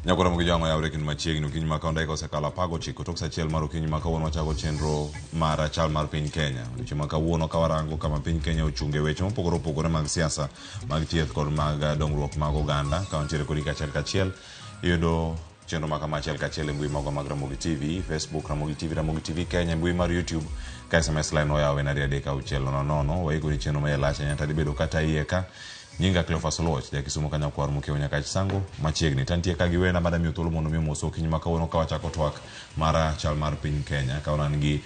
Nyakora Ramogi jango ya urekin machiegni ukinyi makaonda iko sekala pago chiko toksa Chal Mar ukinyi makawuono wachako chenro mara Chal Mar Piny Kenya. Ukinyi makawuono kawarango kama Piny Kenya uchunge weche mopogore opogore mag siasa mag thieth kod mag dongruok mag oganda kaontiere kod kachiel yudo chenro makama achiel kachiel e mbui mago mag Ramogi TV, Facebook Ramogi TV Kenya, mbui mar YouTube ka SMS line oyawe na 3:600 waigoni chenro mayelacha nyata dibedo kata ieka nyinga Cleophas Loch ja Kisumu kanya kwar mukeo nyaka Chisango machiegni tantie ka giwena bada mi thuolo mondo mi moso kinyi makawuono ka wachako twak mara Chal Mar Piny Kenya ka onan gi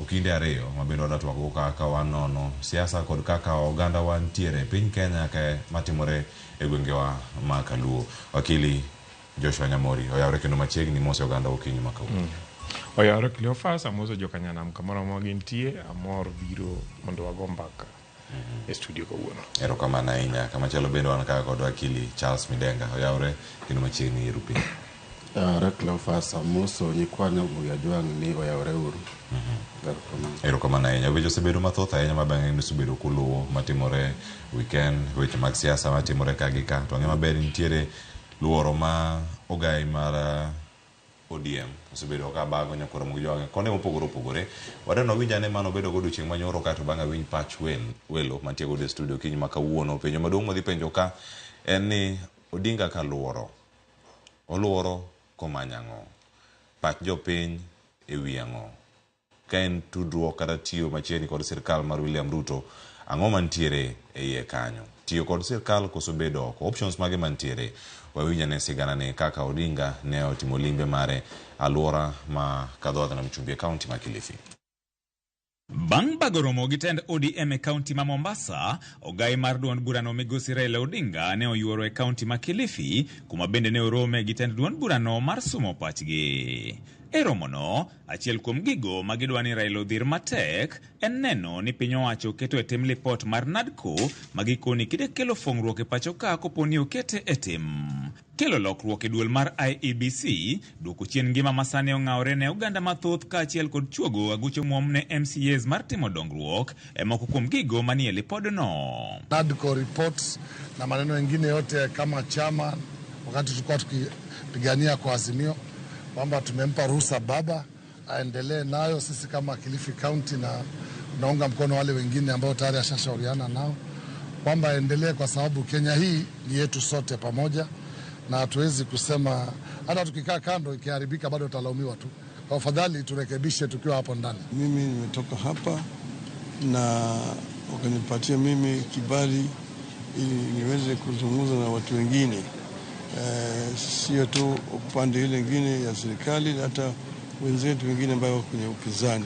okinde ariyo mabendo wadatwak go ka wanono siasa kod kaka oganda wantiere Piny Kenya ka matimore e gwengewa ma Kaluo. Wakili Joshua Nyamori oyawre kendo machiegni mose oganda okinyi makawuono. Oyawre Cleophas amoso jokanyanam kamoro magintie amor biro mondo wago mbaka e studio kawuono. Erokamano ahinya. Kama chalo bendo wan kaka kod wakili Charles Midenga oyawre kendo machiegni e Rupi. Oyawre Cleophas amoso nyikwanya Muyajwang ni oyawre uru. Erokamano ahinya. Weche osebedo mathoth ahinya mabang'e osebedo kuluwo matimore weekend, weche mag siasa matimore ka gi ka. To ang'e maber nitiere luoro ma ogai mar ODM osebedo ka bago nyakora Ramogi jango konde mopogore opogore. Wadano winjane mano bedo godo chieng' manyoro ka to bang'a winy patch welo mantie godo e studio kinyi makawuono. Penjo maduong' modhi penjo ka en ni Odinga ka oluoro komanyang'o pach jopiny e wi ang'o ka en tudruok kata tiyo machiegni kod sirkal mar William Ruto ang'o mantiere e iye kanyo, tiyo kod sirkal koso bedo oko, options mage mantiere. Wawinjane sigana ne kaka Odinga ne otimo limbe mare aluora ma kadhodha na Mchumbie County ma Kilifi. Bang' bago romo gi tend ODM e kaunti ma Mombasa, ogai mar duond burano migosi Raila Odinga ne oyuoro e kaunti ma Kilifi, kuma bende ne orome gi tend duond burano mar sumo pachgi. E romono, achiel kuom gigo magidwani Raila odhir matek en neno ni piny owacho keto e tim lipot mar NADCO magikoni kide kelo fongruok e pacho ka koponi okete e tim. Kelo lokruok e duol mar IEBC, duoko chien ngima masane ong'awre ne oganda mathoth ka achiel kod chuogo agucho muom ne MCAs mar timo dongruok e moko kuom gigo manie lipodno. NADCO reports na maneno mengine yote kama chama wakati tulikuwa tukipigania kwa azimio kwamba tumempa ruhusa baba aendelee nayo. Sisi kama Kilifi County na naunga mkono wale wengine ambao tayari ashashauriana nao kwamba aendelee, kwa sababu Kenya hii ni yetu sote pamoja, na hatuwezi kusema hata tukikaa kando ikiharibika bado tutalaumiwa tu. Kwa afadhali turekebishe tukiwa hapo ndani. Mimi nimetoka hapa na wakanipatia mimi kibali ili niweze kuzungumza na watu wengine. Sio tu upande ile nyingine ya serikali, hata wenzetu wengine ambao kwenye upinzani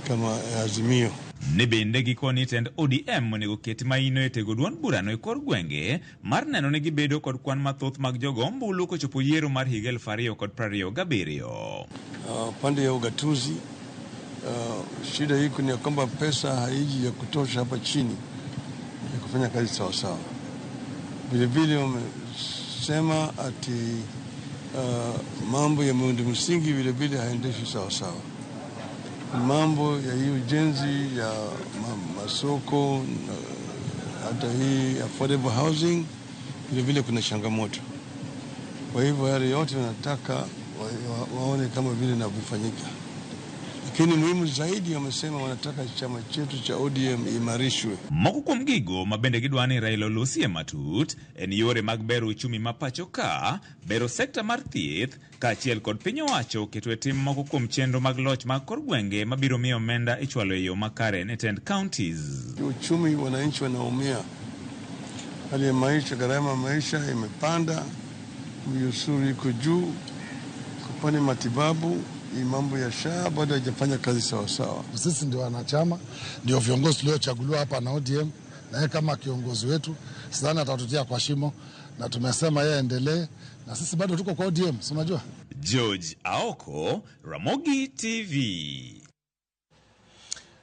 kama Azimio. Ne bende gikoni tend ODM monego ket maino e tego duond burano e kor gwenge mar neno ni gibedo kod kwan mathoth mag jogo ombulu kochopo yiero mar higa 2027. Pande ya ugatuzi, shida hii ni kwamba pesa haiji ya kutosha hapa chini ya kufanya kazi sawa sawa. Vile wamesema ati mambo ya miundo msingi vile haendeshi sawa sawa. Mambo ya hii ujenzi ya masoko, hata hii affordable housing vile kuna changamoto. Kwa hivyo yale yote wanataka waone kama vile inavyofanyika. Lakini muhimu zaidi wamesema wanataka chama chetu cha ODM imarishwe. Moko kuom gigo mabende gidwani Raila olosie matut en yore mag bero uchumi mapacho ka, bero sekta mar thieth, ka achiel kod piny owacho keto e tim moko kuom chenro mag loch mag kor gwenge mabiro miyo omenda ichwalo e yo makare ne tend counties. Uchumi wananchi wanaumia. Hali ya maisha, gharama ya maisha imepanda, ushuru iko juu, kupani matibabu, mambo ya SHA bado haijafanya kazi sawa sawa. Sisi ndio wanachama, ndio viongozi tuliochaguliwa hapa na ODM, na yeye kama kiongozi wetu sidhani atatutia kwa shimo, na tumesema yeye endelee, na sisi bado tuko kwa ODM, si unajua. George Aoko, Ramogi TV.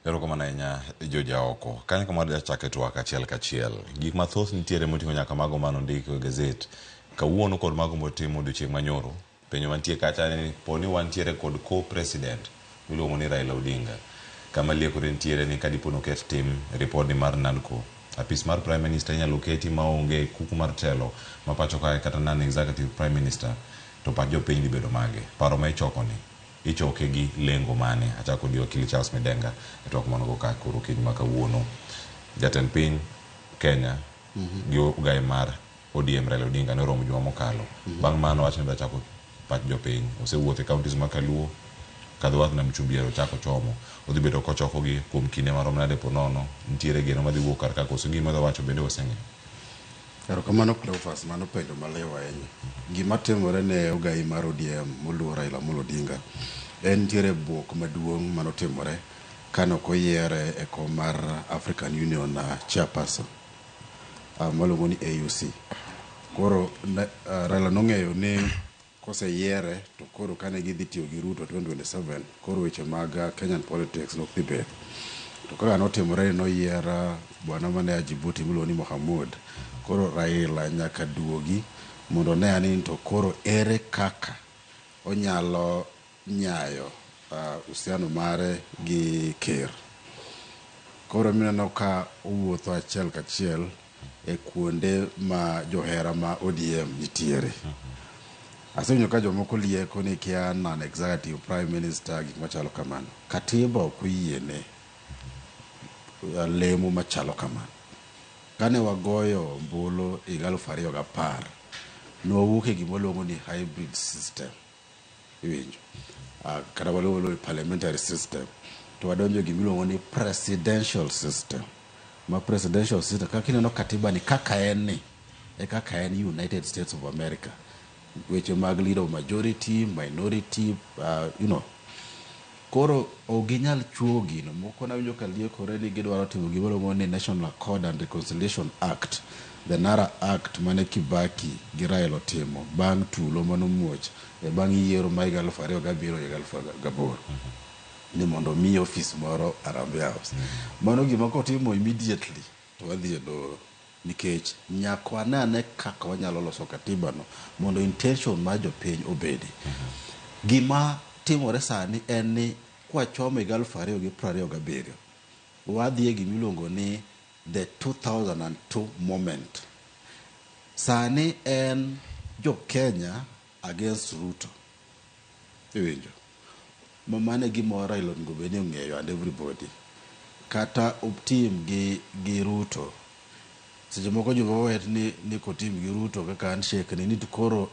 Erokamano ahinya George Aoko. Kanyo kama da chake twak kachiel. Gik mathoth nitiere moting'o nyaka mago mano ndiko e gazet kawuono kod mago motimo odiochieng' manyoro. Penjo mantie kacha ni poni wantiere kod co-president miluongo ni Raila Odinga. Kama liekore nitiere ni kadipo noket tim ripod ni mar NADCO apis mar prime minister inyalo keti maonge kuku mar telo ma pacho kae kata non-executive prime minister, to pach jopiny dhi bedo mage. Paro ma ichokoni ichoke gi lengo mane? Achako di wakili Charles Midenga e twak manogo ka koro kiny ma kawuono. Jatend piny Kenya gi ugai mar ODM Raila Odinga ne oromo juma mokalo. Bang' mano wach ni chako pach jopiny osewuotho e counties ma Kaluo, Kadhwath na Mchubiero chako chomo. Odhi bedo kochoko gi kuom kinde marom nade po nono. Nitiere geno madhi wuok kar ka koso gima wacho bende oseng'e. Erokamano Cleophas, mano penjo malew ahinya. Gima timore ne ugai mar ODM moluor Raila Amolo Odinga en nitiere buok maduong' manotimore kano koyiere e kom mar African Union chairperson maluongo ni AUC. Koro Raila nong'eyo ni koseyiere to koro kane gidhi tiyo gi Ruto 2027 koro weche mag Kenyan politics nok dhi bedo. To kaka notimore noyiera bwana mane Djibouti miluongo ni Mohamud. Koro Raila nyaka duogi mondo ne ani to koro ere kaka onyalo nyayo usiano mare gi ker. Koro mineno ka owuotho achiel kachiel e kuonde ma johera ma ODM nitiere. Asewinjo ka jomoko lieko ni kia non-executive prime minister gik machalo kamano. Katiba ok oyiene lemo machalo kamano. Kane wagoyo ombulu 2010 nowuok e gima luongo ni hybrid system. Iwinjo. Kata waluongo ni parliamentary system. To wadonjo gima luongo ni presidential system. Ma presidential system kaka ineno katiba ni kaka en ni e kaka en United States of America. Weche mag leader of majority, minority, Koro oginyal chuo gino. Moko na winjo ka liekore ni gidwaro timo gima luongo ni National Accord and Reconciliation Act, the NARA Act mane Kibaki gi Raila timo bang' tulo manomuoch bang' yiero ma 2007-2008 ni mondo mi office moro Harambee House. Mano gima kotimo immediately to wadhi e doro nikech nyakwa nane kaka wanyalo loso katiba no mondo intention ma jopiny obedi. Gima timore sani en ni kwa chome 2027 wadhi e gima iluongo ni the 2002 moment. Sani en jo Kenya against Ruto. Iwinjo. Mamane gima Raila onego bed ni ong'eyo and everybody. Kata optim gi Ruto. Seche moko joma wet ni kotim gi Ruto kaka handshake ni to koro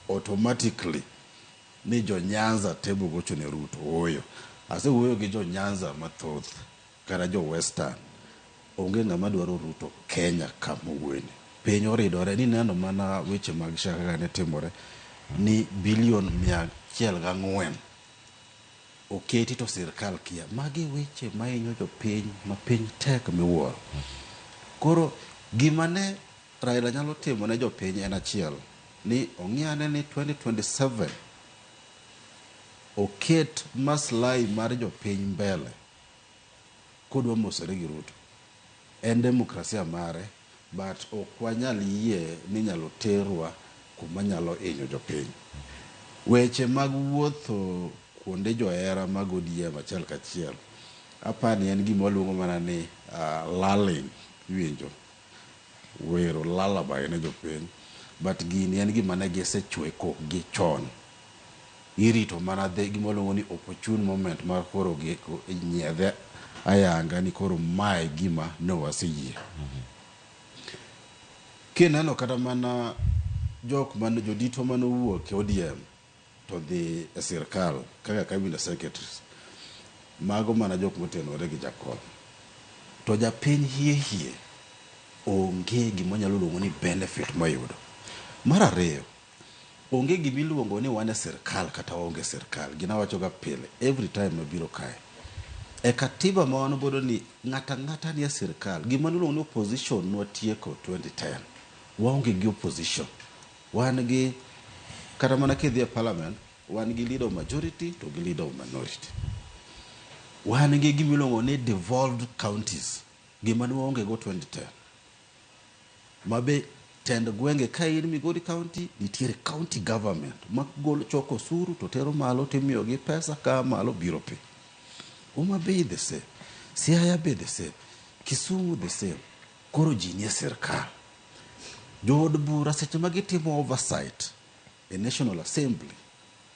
automatically ni jo Nyanza tebo gocho ne Ruto. Oyo. Asewuoyo gi jo Nyanza mathoth kata jo Western. Onge ng'ama dwaro Ruto Kenya kama wuone. Piny oridore ni neno mana weche mag shaka ne timore ni bilion 104 oketi to sirkal kia. Magi weche mainyo jo piny ma piny tek miwuoro. Koro gima ne Raila nyalo timo ne jo piny en achiel ni ong'iane ni 2027 oket maslahi mar jo piny mbele kodwa mosore gi Ruto. En demokrasia mare but ok wanyal yie ni nyalo terwa kuma nyalo inyo jo piny. Weche mag wuotho kuonde johera mag ODM achiel kachiel apani en gima waluongo mana ni lalling. Iwinjo. Wero lullaby ne jo piny. But gini en gima ne gisechweko gi chon. Irito mana gima waluongo ni opportune moment mar koro nyiedhe ayanga ni koro mae gima ne waseyie. Kineno kata mana jodito manowuok e ODM to dhi e sirkal kaka cabinet secretaries mago mana jok motenore gi Jakom. To japiny hie onge gima nyalo luongo ni benefit mayudo. Mar ariyo, onge gima iluongo ni wane sirkal kata onge sirkal. Gina wacho ga pile every time mabiro kae. E katiba ma wan godo ni ng'ata ni sirkal. Gima iluongo ni opposition notieko 2010. Waonge gi opposition. Wan gi kata mana kidhi e parliament wan gi leader of majority to gi leader of minority. Wan gi gima iluongo ni devolved counties. Gima ne waonge go 2010. Mabe tend gwenge ka in Migori County nitiere county government ma choko osuru to tero malo timiyo gi pesa ka malo biro pi. Homa Bay the same. Siaya Bay the same. Kisumu the same. koro ji nie sirkal. Jood bura seche ma gitimo oversight e National Assembly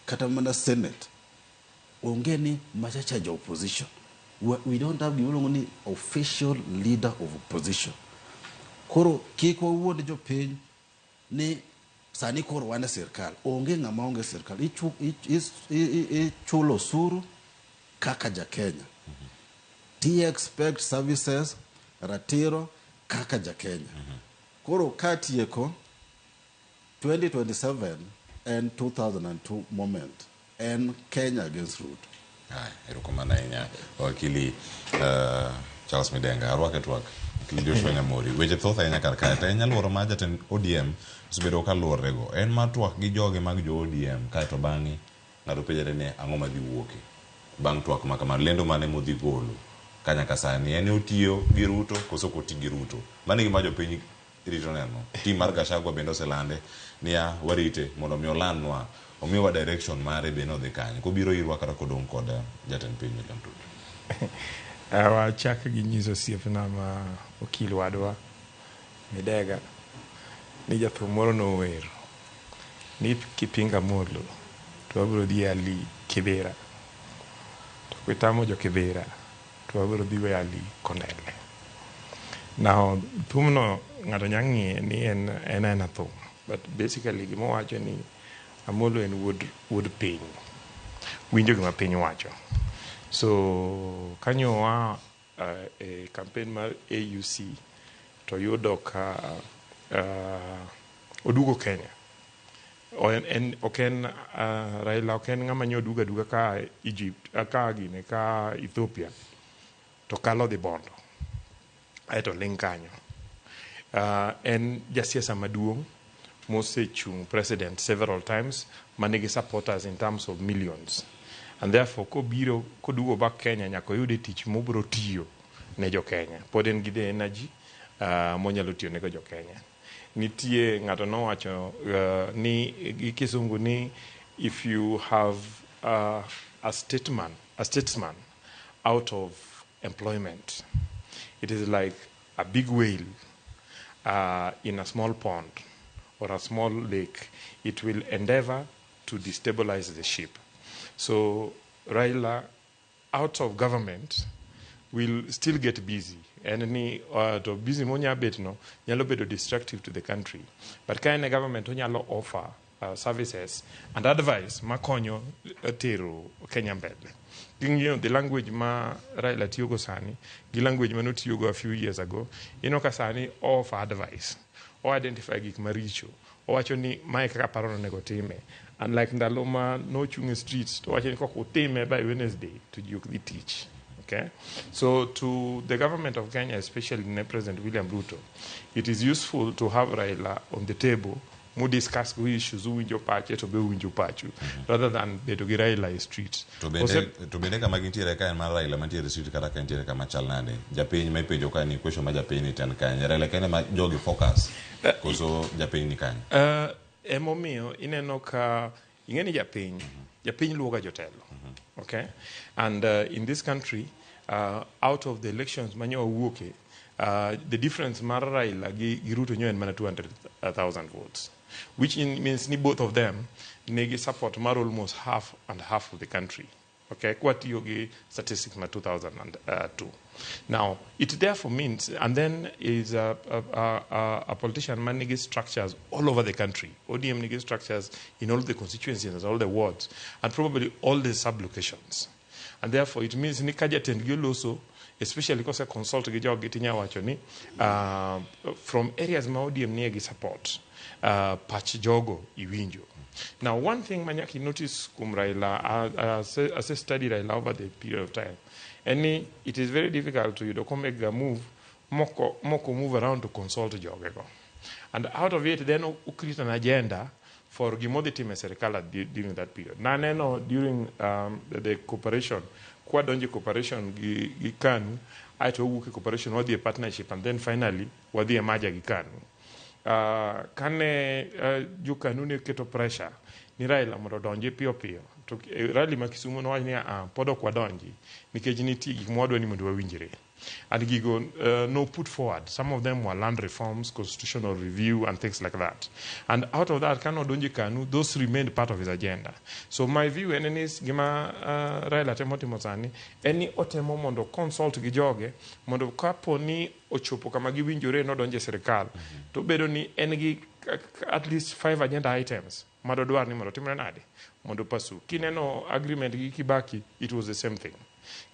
kata mana Senate, onge ni machacha jo opposition. We don't have giwuongo ni official leader of opposition. Koro kik wawuond jopiny ni sani koro wan e sirkal. Onge ng'ama onge sirkal. Ichulo osuru kaka ja Kenya. Ti expect services ratiro kaka ja Kenya. Koro katieko 2027 and 2002 moment and Kenya against Ruto. Erokamano ahinya wakili Charles Midenga. Arwake twak wakili Joshua Nyamori. Weche thoth ahinya kar kae to nyalworo ma jatend ODM osebedo ka luorego. En ma twak gi joge mag jo ODM kaeto bang'e ng'ato penjore ni ang'o madhi wuoke bang' twak ma kamano, lendo mane modhi golo ka nyaka sani en otiyo gi Ruto koso koti gi Ruto. Mano gima jopiny rito neno. Tim mar Gachagua bende oselande niya warite mondo mi olandnwa omiwa direction mare bende odhi kanye. Kobiro irwa kata kodong' kod jatend piny William Ruto. Wachak gi nyiso osiepna ma okil wadwa Midega ni jathum moro nower ni kipinga molo to wabiro dhi Ali Kibera, to kitamo jo Kibera to wabiro dhi we Ali Kondele. Now thumno ng'ato nyang'ie ni en thum, but basically gimo wacho ni Amolo en wuod piny, winjo gima piny wacho. So kanyo e campaign mar AUC to yudo ka odugo Kenya. Oken Raila oken ng'ama nyoduga duga ka Egypt ka Ethiopia to kalo dhi bondo aeto ling kanyo. En jasiasa maduong' mosechung president several times, manigi supporters in terms of millions, and therefore kodugo back Kenya nyaka oyude tich mobro tiyo ne jo Kenya. Pod en gi the energy monyalo tiyo ne jo Kenya. Nitie ng'ato nowacho ni gi kisungu ni if you have a statesman out of employment, it is like a big whale in a small pond or a small lake. It will endeavor to destabilize the ship. So Raila, out of government, will still get busy. And to busy monya bet no, nyalo bedo destructive to the country. But kind of government onyalo offer services and advice makonyo tero Kenya mbele. The language ma Raila tiyogo sani, the language ma no tiyogo a few years ago, ka sani offer advice, or identify gik maricho, o wacho ni mae kaka parono nego time. And like ndalo ma no chung streets, to wacho ni koko time by Wednesday to the teach. Okay? So to the government of Kenya, especially President William Ruto, it is useful to have Raila on the table, mu discuss issues uwinjo pache to be uwinjo pachu, rather than bedo gi Raila e streets. To bende kama gintiere ka en mar Raila mantiere street kata ka ntiere kama chal nade. Japiny ma ipenjo ka ni question ma japiny ni ten kanye. Raila kene ma jogi focus. Koso japiny ni kanye. Emomiyo ineno ka ingeni japiny luoga jotelo. Okay? And in this country, out of the elections manyo wuoke, the difference mar Raila gi Ruto nyo en mana 200,000 votes, which means ni both of them negi support mar almost half and half of the country. Okay, kwatiyo gi statistics na 2002. Now, it therefore means, and then is a politician man negi structures all over the country. ODM negi structures in all the constituencies, all the wards, and probably all the sub-locations. And therefore, it means ni kaja also, especially because I consult gitinya wacho ni from areas ma ODM negi support patch jogo iwinjo. Now, one thing Manyaki noticed kum Raila, as I studied Raila over the period of time, and it is very difficult to make a move, moko move around to consult jogego. And out of it, then create an agenda for gimodity meserikala during that period. Naneno during the cooperation, kwadonji cooperation gi KANU, aito wuke cooperation wadi a partnership, and then finally wadi a maja gi KANU. Kane JUKANU ne keto pressure ni Raila mondo donji pio to rally ma Kisumu no wani podo kwa donji nikech nitie gik mwadwa ni mondo wawinjre. And Gigo no put forward. Some of them were land reforms, constitutional review, and things like that. And out of that, Kano Donji Kanu, those remained part of his agenda. So my view, and is Gima Raila Temoti Mozani, any otemo mondo consult gijoge, mondo kapo ni ochopo kama giwinjore no donje serikal, to bedo ni engi at least 5 agenda items. Madodwar ni mondo timre nade, mondo pasu. Kineno agreement gi Kibaki, it was the same thing.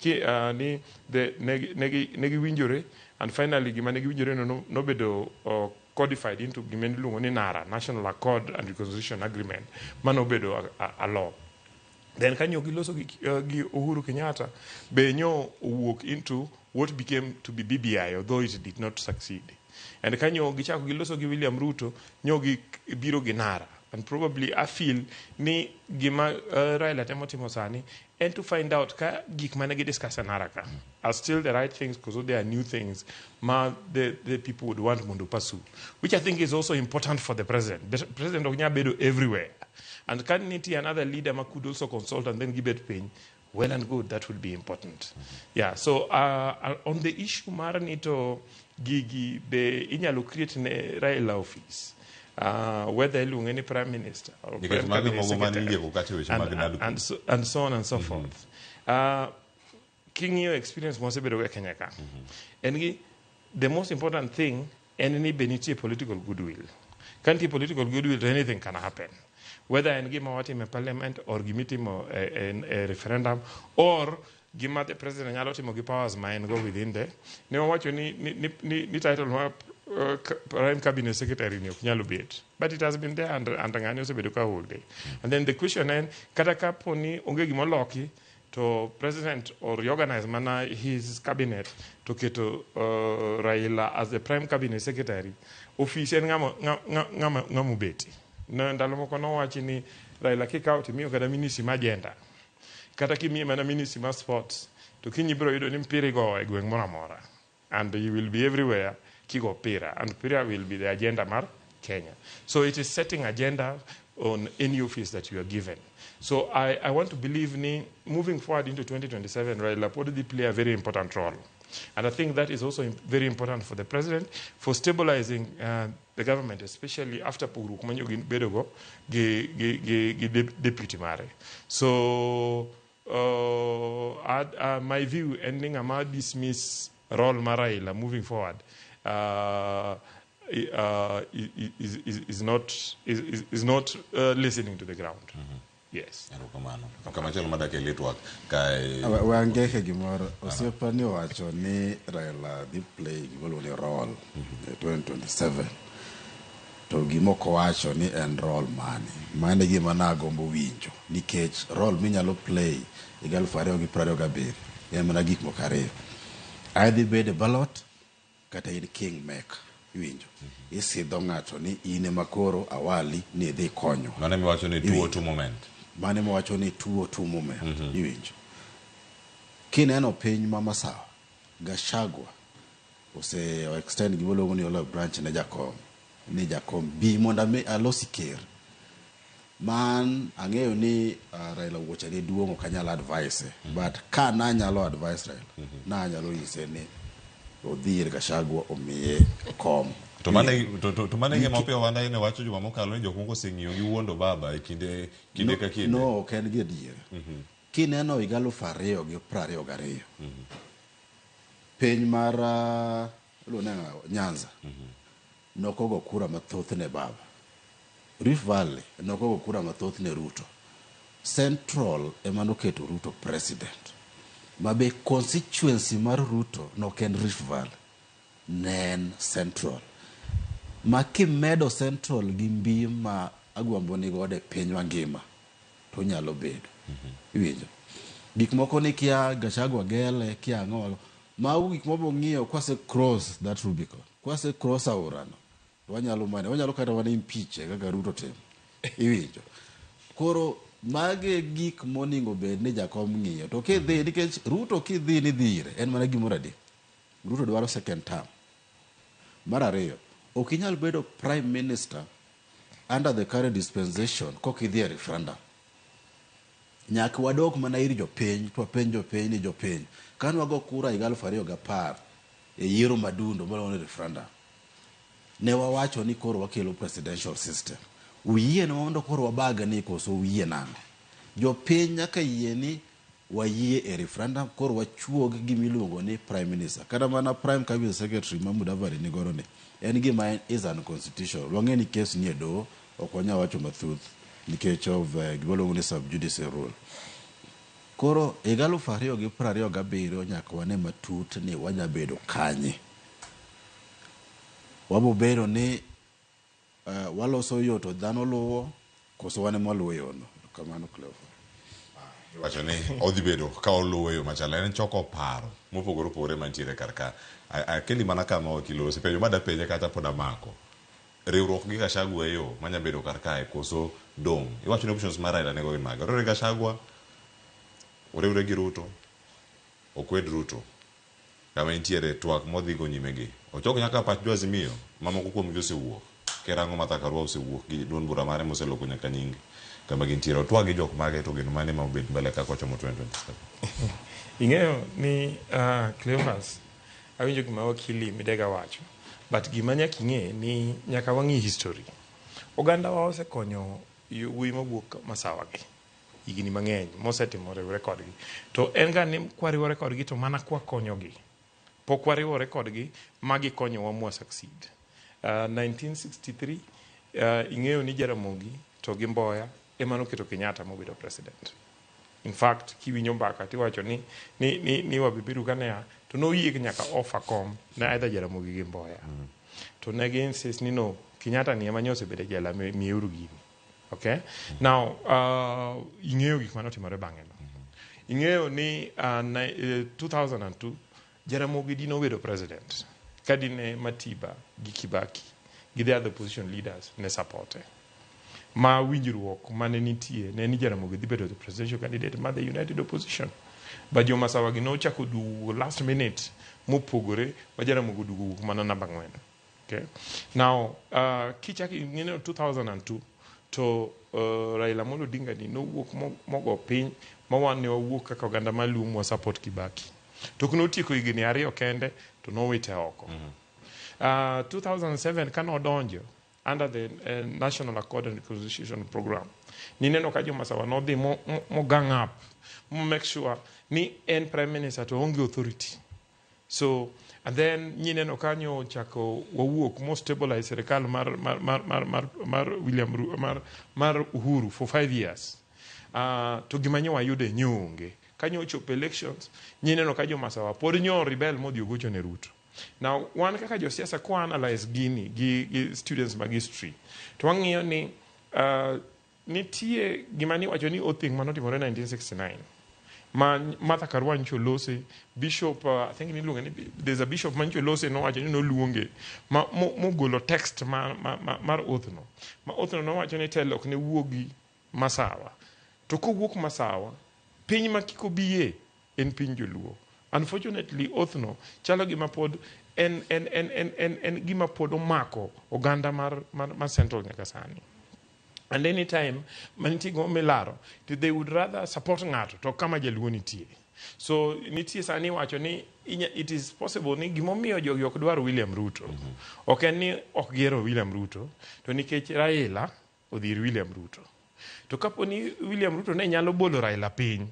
Ni negi winjore, and finally gima negi winjore no bedo codified into gimeni lungo ni NARA, National Accord and Reconciliation Agreement, mano bedo a law. Then kanyo giloso gi Uhuru Kenyatta benyo walk into what became to be BBI, although it did not succeed. And kanyo gichako giloso gi William Ruto nyogi biro gi NARA. And probably I feel ni gima Raila Temotimo Sani, and to find out ka gik managi discuss naraka are still the right things because they are new things the people would want to pursue, which I think is also important for the president. The president of Bedo everywhere, and can need another leader could also consult and then give it pain. Well and good, that will be important. Yeah. So on the issue Maranito Gigi the inyalo create ne Raila office. Whether any prime minister or prime cabinet secretary, and so on and so forth. King your experience must be Kenya. And the most important thing, any benefit political goodwill. Can't political goodwill, anything can happen. Whether I give him a parliament or give him a referendum or give the president a powers mind go within there. Now what you need title prime cabinet secretary in Nyalu, but it has been there and Beduka whole day. And then the question then Kataka Poni Ongegimo Loki to president or reorganize mana his cabinet to get Raila as the prime cabinet secretary. Official ngamubeti. No ndalomoko no wachini Raila kick out mi okada minisima agenda. Kata kimi mana minisima sports. To kinyi bro ido nimpirigo egweng mora mora. And you will be everywhere. Kigo Pira, and Pira will be the agenda Mar Kenya. So it is setting agenda on any office that you are given. So I want to believe moving forward into 2027, Raila Podidi play a very important role. And I think that is also very important for the president, for stabilizing the government, especially after Puru Kumanyo Bedogo, deputy Mare. So my view, ending Amad dismiss role Maraila moving forward. Is not listening to the ground. Yes. Wangeke gimoro osiepani wacho ni Raila dhi play gimoro ni role 2027 to gimoko wacho ni en role mane gima nagombo winjo nikech role minyalo play 2027 en mana gik moko ariyo. Adhi bedo ballot kata in king maker winjo isidho ng'ato ni ine makoro awali ni dhi konyo mane miwacho ni tuo tu moment winjo kineno piny mama sawa Gachagua ose extend gimoluongo ni olive branch ne jakom bi monda me alosi ker man ang'eyo ni Raila wuoche ni duongo kanyalo advice but ka nanyalo advice Raila nanyalo yise ni odhir Gachagua omiye kom to mane ngema pia wanda ine wacho juma mokalo ni jokungo sing'iyo gi wuondo baba e kinde ka kinde no ok en gi diere kineno 2022 piny mar Nyanza nokogo kura mathoth ne baba Rift Valley nokogo kura mathoth ne Ruto Central emanoketo Ruto president mabe constituency mar Ruto no ken Rift Valley nen Central makimedo Central gi mbi ma agwambo ni gode piny mangima to nyalo bedo iwinjo gik moko ni kia Gachagua gele kia ang'o ma gik mobo ng'iyo kwase cross that Rubicon kwase cross aorano wanyalo kata wane impeach kaka Ruto timo iwinjo koro mage gik moningo bed ni jakom ng'iyo to kidhi nikech Ruto kidhi ni dhire en mana gimoro adek Ruto dwaro second term mar ariyo ok inyal bedo prime minister under the current dispensation kokidhi e referendum nyaka wadok mana ir jopiny to wapenj jopiny ni jopiny kane wago kura higa 2010 e yiero madundo moluongo ni referendum ne wawacho ni koro wakelo presidential system uyie ne mondo koro wabaga ni koso uyie nang'o jopiny nyaka yie ni wayie e referendum koro wachuog gimiluongo ni prime minister kata mana prime cabinet secretary ma Mudavadi ni goro ni en gima is unconstitutional wang'e ni case ni e doho ok wanyal wacho mathuth nikech of gimaluongo ni subjudice rule koro higa 2027 nyaka wane matut ni wanyabedo kanye wabobedo ni waloso yo to dhano luwo koso wane maluwo yono kamano Cleophas wacho ni odhi bedo ka oluwo yo machala en choko paro mopogore opogore mantiere karka akendi mana kama wakilose penjo mada penje kata pod amako riwruok gi Gachagua yo manya bedo karka e koso dong iwacho ni options mar Raila nego gin mago riwruok Gachagua oriwre gi Ruto okwed Ruto kama intiere twak modhi go nyime gi ochoko nyaka pach jo Azimio mamoko kuom gi osewuok kerango Mathakarwa osewuok gi duond bura mare moseloko nyaka nyingi kama gintiere otwag gi jok mage to gin mane ma obed mbele ka kochomo 2027 ing'eyo ni Cleophas awinjo gima wakili Midega wacho but gima nyaka ing'e ni nyaka wang'i history oganda wa osekonyo wuoyi mawuok masawa gi higni mang'eny mosetimo riwore kodgi to en ga ni kwariwore kodgi to mana kwakonyogi pok wariwore kodgi magikonyowa mwa succeed 1963 ing'eyo ni Jaramogi to gi Mboya ema noketo Kenyatta mobedo president in fact kiwinjo mbaka tiwacho ni wabibiru kanea to noyie nyaka offer kom na either Jaramogi gi Mboya to ne gi insist ni no Kenyatta ni ema nyose bede jela miuru gini okay now ing'eyo gik manotimore bang'e no ing'eyo ni 2002 Jaramogi dino bedo president kadine Matiba gi Kibaki gi the other opposition leaders ne supporte ma winjruok mane nitie ne ni Jaramogi dhi bedo the presidential candidate ma the united opposition ba jo masawa gi nochako duogo last minute mopogore ma Jaramogi duogo mana namba 4 okay now kichaki ng'eno 2002 to Raila Amolo Odinga ni nowuok mogo piny ma wan ne wawuok kaka oganda maluong wa support Kibaki to kuno tieko higni 2 kende to nowite oko 2007 kano donjo under the National Accord and Reconciliation Program nineno ka jo masawa no dhi mo gang up mo make sure ni en prime minister to onge authority so and then nineno kanyo chako wawuok mo stabilize serikal mar William mar Uhuru for 5 years to gimanyo wayude nyonge kanyo chopo elections nineno ka jo masawa pod nyo rebel modi ogocho ne Ruto now wan kaka jo siasa kwa analyze gini gi students mag history to wang'iyo ni nitie gimani wacho ni othing manotimore 1969 ma Mathakarwa ncho lose bishop I think niluonga ni there's a bishop mancho lose no wacho ni no luonge mo golo text mar othno ma othno no wacho ni telo ok ne wuogi masawa to kowuok masawa piny makiko biye en piny joluo unfortunately othno chalo gima pod en gima pod omako oganda mar central nyaka sani and any time manitigo milaro they would rather support ng'ato to kama jaluo nitie so nitie sani wacho ni it is possible ni gimomiyo jogi ok dwar William Ruto ok en ni ok gero William Ruto to nikech Raila odhir William Ruto to kapo ni William Ruto ne nyalo bolo Raila piny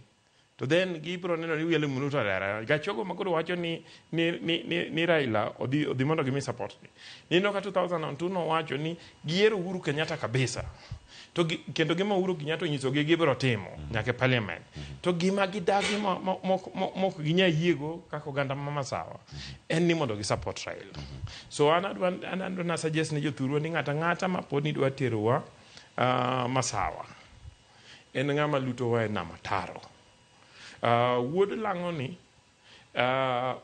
to then gibro neno ni William Ruto ara gachogo makoro wacho ni Raila odhi mondo gimi support ni no ka 2002 no wacho ni giero Uhuru Kenyatta kabisa to kendo gima Uhuru Kenyatta nyiso gi gibro timo nyaka parliament to gima gidagi mok ginya yiego kaka oganda masawa en ni mondo gi support Raila so anadwa na suggest ni jothurwa ni ng'ata ma pod ni dwa terowa masawa en ng'ama luto wa na mataro wuod lang'o ni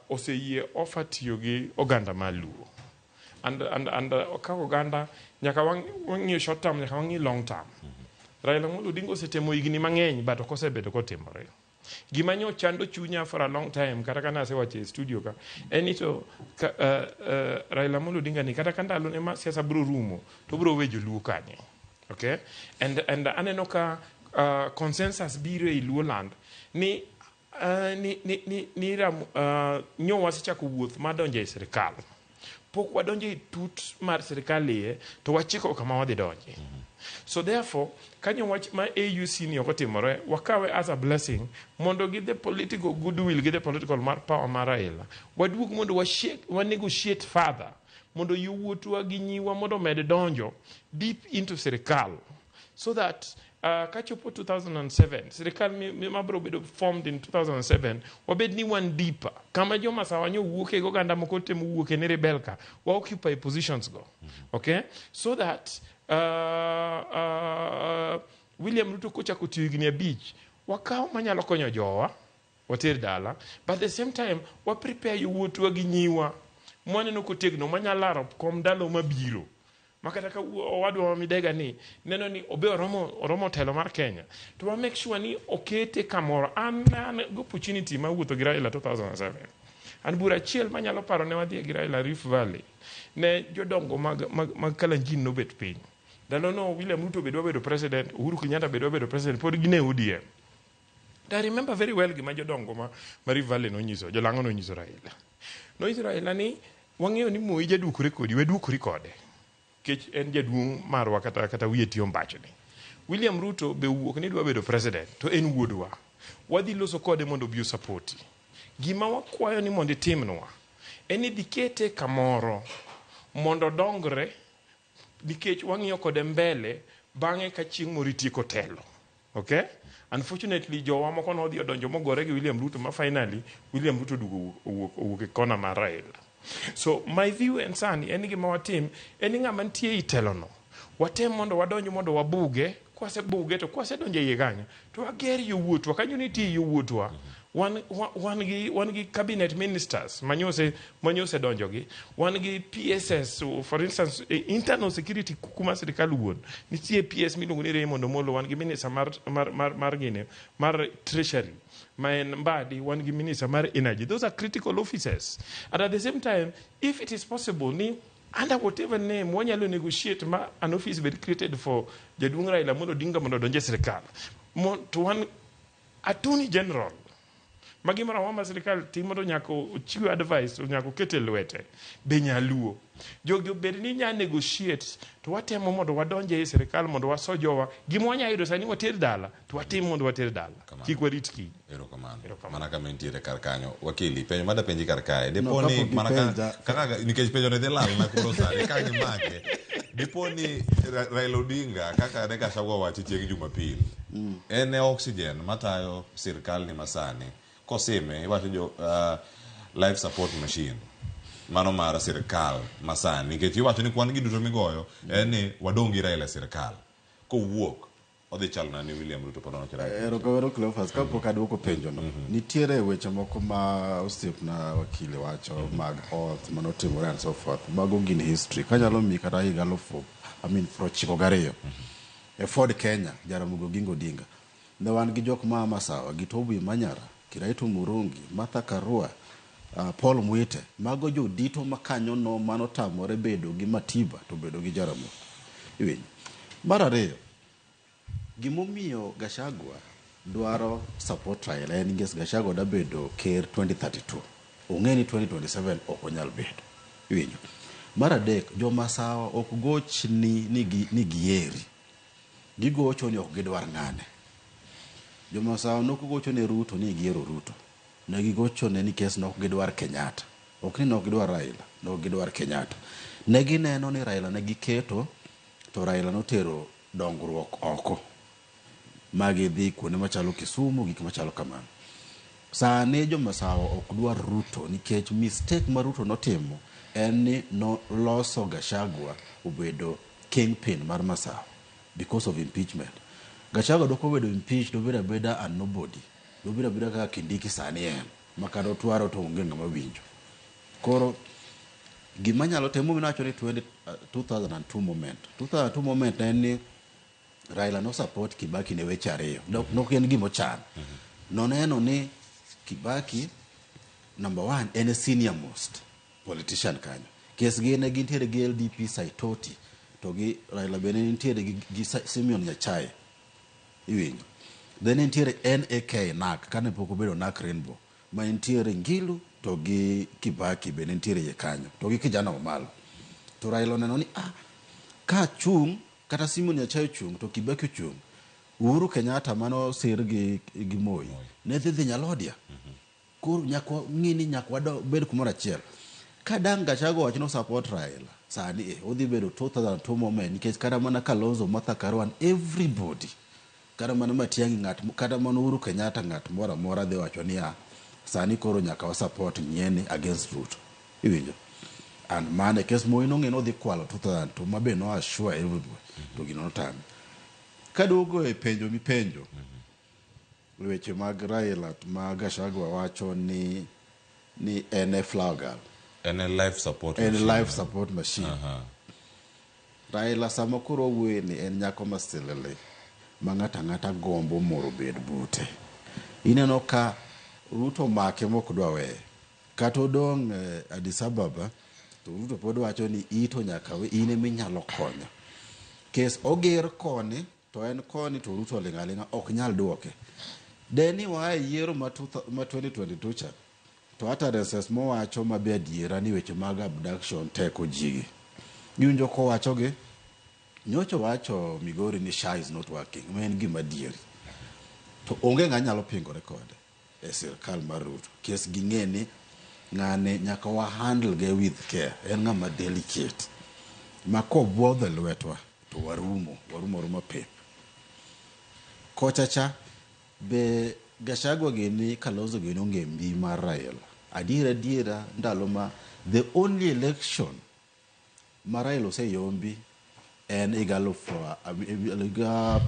oseyie offer tiyo gi oganda maluo and kaka oganda nyaka wang'iyo short term nyaka wang'i long term Raila Amolo Odinga osetemo higni mang'eny but ok osebedo kotimore gima nyo chando chunya for a long time kata kana asewache studio ka enito Raila Amolo Odinga ni kata kandalo ne ma siasa bro rumo to bro wejo luo kanye okay and aneno ka consensus biro e Luoland ni nyo wasechako wuoth madonjo e sirikal. Pok wadonjo e tut mar sirikal iye to wachiko kama wadhi donje. So therefore, kanyo wach ma AUC ni okotimore, wakawe as a blessing, mondo gi the political goodwill, gi the political power mar Raila. Waduog mondo wa negotiate further, mondo yuwuotwa gi nyiwa mondo med donjo deep into sirikal. So that kachopo 2007, sirikal mabro bedo formed in 2007, wabed ni one deeper. Kama joma sawanyo wuoke go ganda moko temo wuoke ne rebelka, wa occupy positions go. Okay? So that William Ruto kocha kutiyigni beach, wakao manyalo konyo jowa, water dala, but at the same time, wa prepare yuwuotwa gi nyiwa, mwane no kutegno manyalaro kom dalo mabiro. Makata ka wadwa midega ni neno ni obe oromo telo mar Kenya to wa make sure ni okete kamoro an go opportunity ma wuotho gi Raila 2007 an bura chiel manyalo paro ne wadhi gi Raila Rift Valley ne jodongo mag Kalenjin no bet piny dalo no William Ruto bedo president, Uhuru Kenyatta bedo president, pod gine ODM. I remember very well gima jodongo ma Rift Valley no nyiso jolango no nyiso Raila ni wang'eyo ni Moi jadukore kodi we dukori kode kech en jaduong' marwa kata wiye tiyo mbachni. William Ruto be wuok ni dwa bedo president to en wuodwa. Wadhi loso kode mondo bi support. Gima wakwayo ni mondo timnwa en dikete kamoro mondo dongre nikech wang'iyo kode mbele bang'e ka chieng' moro itieko telo. Okay? Unfortunately jowa moko no odhi odonjo mogore gi William Ruto ma finally William Ruto dugo owuok e kona mar Raila. So my view and sani en gima watim en ng'ama nitie itelo no watem mondo wadonjo mondo wabuge kwase buge to kwase donjo iye kanyo to wager yowuotwa kanyo nitie yowuotwa wan gi cabinet ministers manyose donjo gi wan gi PSS for instance internal security kuma sirikal wuon nitie PS miluongo ni Raymond Omolo wan gi minister mar treasury maen Mbadi wan gi minister mar energy. Those are critical officers, and at the same time if it is possible ni under whatever name wanyalo negotiate ma an office be created for jaduong' Raila mondo dinga mondo donje sirikal to one attorney general magimara wama sirikal timo to nyako chiwo advice nyako kete lwete be nyaluo jogi bed ni nya negotiate to watemo mondo wadonje e sirikal mondo wasojowa gimo wanya yudo sani water dala to watimo mondo water dala kik warit ki erokamano mana kama nitiere kar kanyo wakili penjo mada penji kar kae deponi mana kaka nikech penjo ne dhelal na koro sani ka gimake deponi Raila Odinga kaka ne Gachagua wacho chieng' Jumapil en oxygen matayo sirikal ni masani kosime iwacho jo life support machine mano mar sirikal masani nikech iwacho ni kwan giduto migoyo en ni wadongi Raila sirikal kowuok odhi chalna ni William Ruto ponono chira erokawero Cleophas ka pok adwoko penjo no nitiere weche moko ma osiepna wakili wacho mag oath manotimore and so forth mago gin history kanyalo mi kata higa prochiko gariyo e Ford Kenya Jaramogi Oginga Odinga ne wan gi jok ma Masawa gi Tobi Manyara Kiraitu Murungi Martha Karua Paul Mwite mago jo dito makanyo no manotamore bedo gi Matiba to bedo gi Jaramogi iwenyo mar ariyo gimomiyo Gachagua dwaro support Raila en nikech Gachagua da bedo ker 2032 ong'eni 2027 ok onyal bedo iwenyo mar adek jo Masawa ok goch ni gieri gigocho ni ok gidwar ng'ane jo Masawa nok gocho ne Ruto ni giero Ruto ne gigocho ne nikech nok gidwar Kenyatta ok ni nok gidwar Raila nok gidwar Kenyatta ne gineno ni Raila ne giketo to Raila notero dongruok oko magi dhi kuonde machalo Kisumu gik machalo kamano sane jo Masawa ok dwar Ruto nikech mistake ma Ruto notimo en ni no loso Gachagua obedo kingpin mar Masawa because of impeachment. Gachagua doko bedo impeached do beda and nobody do beda kaka Kindiki sani en makado twaro to onge ngama winjo koro gima nyalo temo minacho ni 2002 moment en ni Raila no support Kibaki ne weche ariyo no en gimo chan no neno ni Kibaki number 1 en a senior most politician kanyo kes gine gintiere gi LDP Saitoti to gi Raila bene nitiere gi Simeon Nyachae iwinjo. Then entiere NAK NAK kane pok obedo NAK Rainbow ma entiere Ngilu to gi Kibaki bende entiere ye kanyo to gi kijana Omalo. To Raila oneno ni ka chung kata Simon Nyachae chung to Kibaki ochung, Uhuru Kenyatta mano sir gi Moi ne dhi Nyalodia. Koro nyakwa ng'ini nyakwa bed kumoro achiel. Ka dang Gachagua wacho no support Raila sani odhi bedo 2002 moment nikech kata mana Kalonzo Martha Karua everybody kata mana Matiang'i kata mana Uhuru Kenyatta ng'at moro amora dhi wacho ni sani koro nyaka wa support Nyene against Ruto. Iwinjo. And mane kes Moi nong'eno dhi kwalo 2002 mabe no assure everybody to gino notame. Kadogo e penjo mipenjo weche mag Raila ma Gachagua wacho ni ene flower girl, ene life support machine. Raila sama koro wuoye ni en nyako masilele ma ng'ata gombo moro bed bute. Ineno ka Ruto make mok dwa weye kata odong Addis Ababa to Ruto pod wacho ni ito nyaka we ine minyalo konyo kes oger koni to en koni to Ruto ling'aling'a ok nyal duoke. Deni wa yiero ma 2022 cha to hata reses mowacho mabe adiera ni weche mag abduction teko jigi. Yunjo ko wacho ge nyocho wacho Migori ni SHA is not working. Men gima dieri. To onge ng'anyalo pingore kode e sirkal mar Ruto. Kes ging'eni ng'ane nyaka wa handle ge with care. En ng'ama delicate. Ma kobwodho lwetwa to warumo pep. Kochacha be Gachagua gini Kalonzo gini onge mbi mar Raila. Adiera ndalo ma the only election ma Raila ose yombi en iga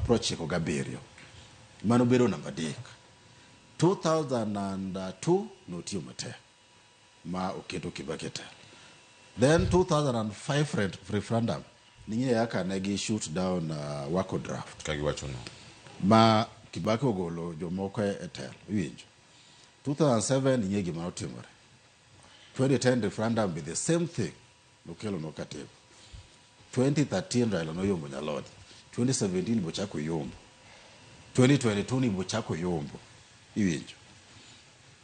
prochiko gaberio. Mano bero namba dek. 2002 notiyo matek ma oketo Kibaki telo. Then 2005 referendum ninye yaka negi shoot down wako draft kagi wacho no ma Kibaki ogolo jomoko e telo winjo. 2007 ninye gima notimore. 2010 referendum be the same thing nokelo nokatebo. 2013 Raila noyombo Nyalodi. 2017 bochako yombo. 2022 ni bochako yombo. Iwinjo.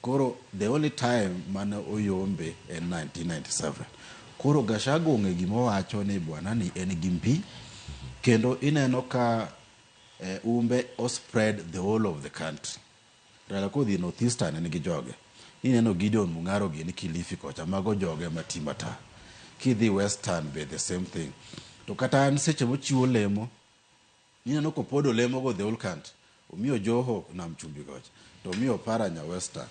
Koro the only time mana oyombe en 1997. Koro Gachagua onge gima wacho ni bwana ni en gimbi kendo ineno ka umbe o spread the whole of the country. Raila kodhi northeastern en gi joge. Ineno Gideon Mung'aro gi ni Kilifi kocha mago joge matimata. Kidhi western be the same thing. To kata an seche mochiwo lemo ineno kopodo lemo go the whole country. Omiyo Joho na Mchumbi gocha. To omiyo Paranya western.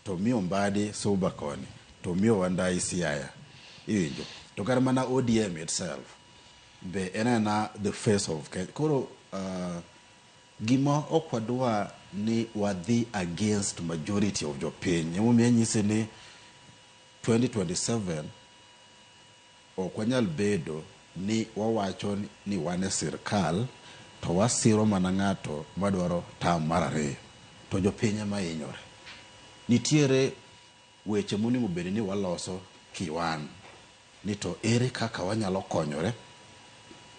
To omiyo Mbadi Suba koni. To omiyo Wandai Siaya. Iwinjo. To kata mana ODM itself be enana the face of Kenya. Koro gima okwadwa ni wadhi against majority of jopiny. Emomiyo nyise ni 2027 okwanyal bedo ni wawacho ni wane sirkal to wasiro mana ng'ato madwaro tam mar ariyo to jopiny ma hinyore. Nitiere weche monego bed ni waloso kiwan ni to ere kaka wanyalo konyore,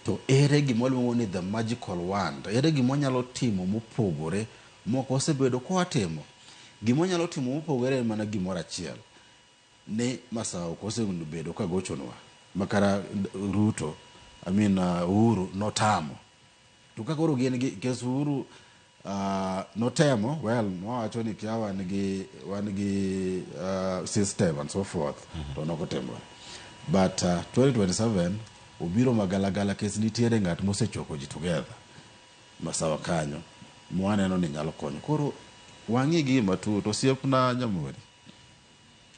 to ere gima waluongo ni the magical wand, ere gima wanyalo timo mopogore moko osebedo kwatimo. Gima wanyalo timo mopogore en mana gimoro achiel ni Masawa kosebedo ka gochonwa makara Ruto Uhuru notamo. To ka koro gin kes Uhuru notemo, well, nowacho ni kia wan gi system and so forth. To nokotemo. But 2027 obiro magalagala kes nitiere ng'at mosechoko ji together Masawa kanyo mwaneno ni nyalo konyo. Koro wang'i gi matut osiepna Nyamori.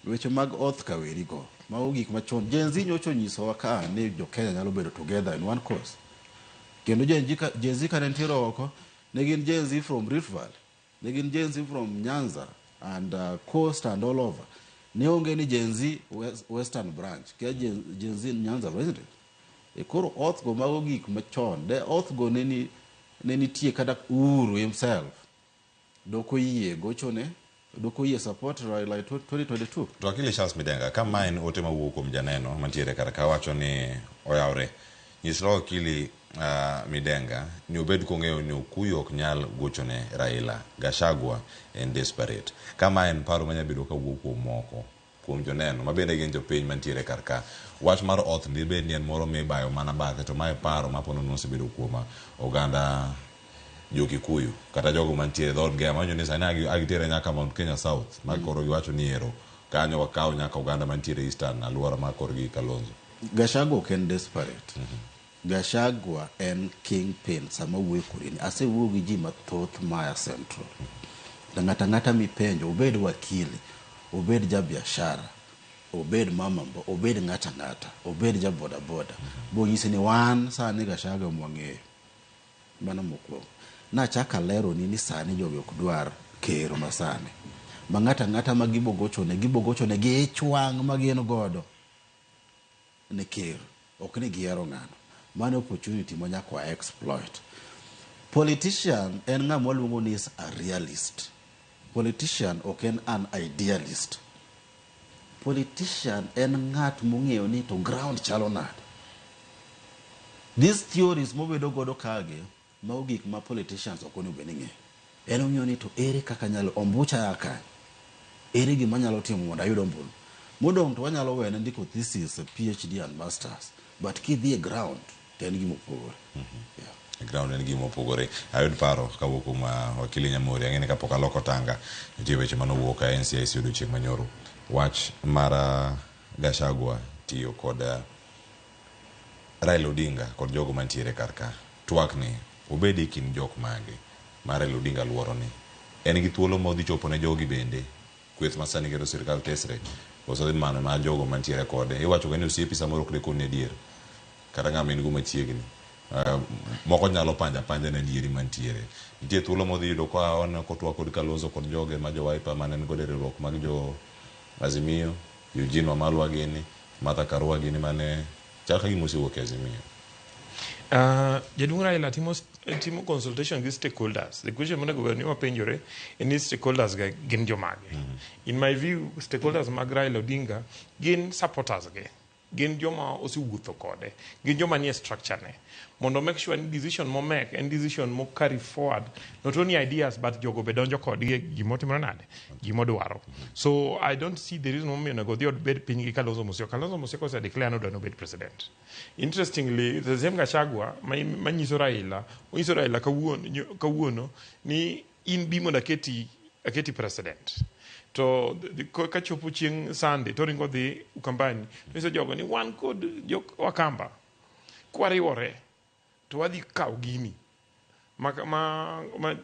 Weche mag oath kaweri go ma ogik machon Gen Z nyocho nyisowa ka ni jo Kenya nyalo bedo together in one cause. Kendo Gen Z ka nentiere oko ne gin Gen Z from Rift Valley, ne gin Gen Z from Nyanza and coast and all over. Ne onge ni Gen Z western branch kia Gen Z Nyanza resident. Koro oath go ma ogik machon de oath go ne nitie kada Uhuru himself doko yie gochone doko yie support Raila 2022. To akili Charles Midenga kama en ote mawuok kuom janeno mantiere kar ka wacho ni oyawre. Nyisro akili Midenga ni obed kong'eyo ni Okuyu ok nyal gochone Raila. Gachagua en desperate. Kama en paro manya bedo kawuok kuom moko kuom joneno mabende gin jopiny mantiere karka. Wach mar oth ndi bed ni en moro mibayo mana bathe to mae paro mapono nosebedo kuoma oganda Jo-Kikuyu kata jogo mantiere dhod gema manyo ni sani agitere nyaka Mount Kenya South makoro giwacho ni ero kanyo wakaw nyaka oganda mantiere Eastern aluora makor gi Kalonzo. Gachagua ok en desperate. Gachagua en kingpin sama wuoyo kurini. Asewuoyo gi ji mathoth maya Central. Ng'ata mipenjo, obed wakili, obed jabiashara, obed mamambo, obed ng'ata, obed jabodaboda. Bo nyisi ni wan sani Gachagua mwang'eyo. Mano mokwongo. Nachaka lero ni sani jogi ok dwar kero masani. Ma ng'ata ma gibogochone gi ichwang' ma gin godo ne kero. Ok ni gihero ng'ano. Mano opportunity ma nyaka exploit. Politician en ng'ama waluongo ni is a realist. Politician ok en an idealist. Politician en ng'at mong'eyo ni to ground chalo nade. These theories mobedo godo kage ma gik ma politicians ok onego bed ni ng'eyo. En ong'eyo ni to ere kaka nyalo ombucha yaka. Ere gima nyalo timo mondo ayud ombulu. Modong to wanyalo wene ndiko thesis, PhD and masters. But kidhi e ground to en gima opogore. Ground en gima opogore. Ayud paro kawuok kuom wakili Nyamori ang'eni kapok aloko tanga nitie weche manowuok ka NCIC odiochieng' manyoro. Wach mar Gachagua tiyo kod Raila Odinga kod jogo mantiere karka. Twak ni obedi kin jok mage mar Raila Odinga luoro ni en gi thuolo modhi chopo ne jogi bende kweth masani kero sirkal tesre koso mano ma jogo mantiere kode iwacho ga ni osiepi samoro ok dekon ne dier kata ng'ama in go machiegni moko nyalo panja ne dieri mantiere nitie thuolo modhi yudo ka on kotwa kod Kalonzo kod joge ma jo Wiper manen god riwruok mag jo Azimio Eugene Wamalwa gini Martha Karua gini mane chal ka gima osewuok e Azimio. Jaduong' Raila timo consultation with stakeholders. The question monego bed ni wapenjore en ni stakeholders ga gin jomage. In my view, stakeholders mag Raila Odinga gin supporters ge. Gin joma osewuotho kode. Gin joma nie structure ne. Mondo make sure ni decision mo make and decision mo carry forward not only ideas but jogo be donjo kodgi gimotimore nade gimodwaro. So I don't see the reason why onego dhi od bed piny gi Kalonzo Musyoka. Kalonzo Musyoka ose declare no dwano bed president. Interestingly, the same Gachagua manyiso Raila kawuono ni in bi mondo aketi president. To kachopo chieng' Sunday to ringo dhi Ukambani nyiso jogo ni wan kod jok Wakamba kwariwore to wadhi kaw gini ma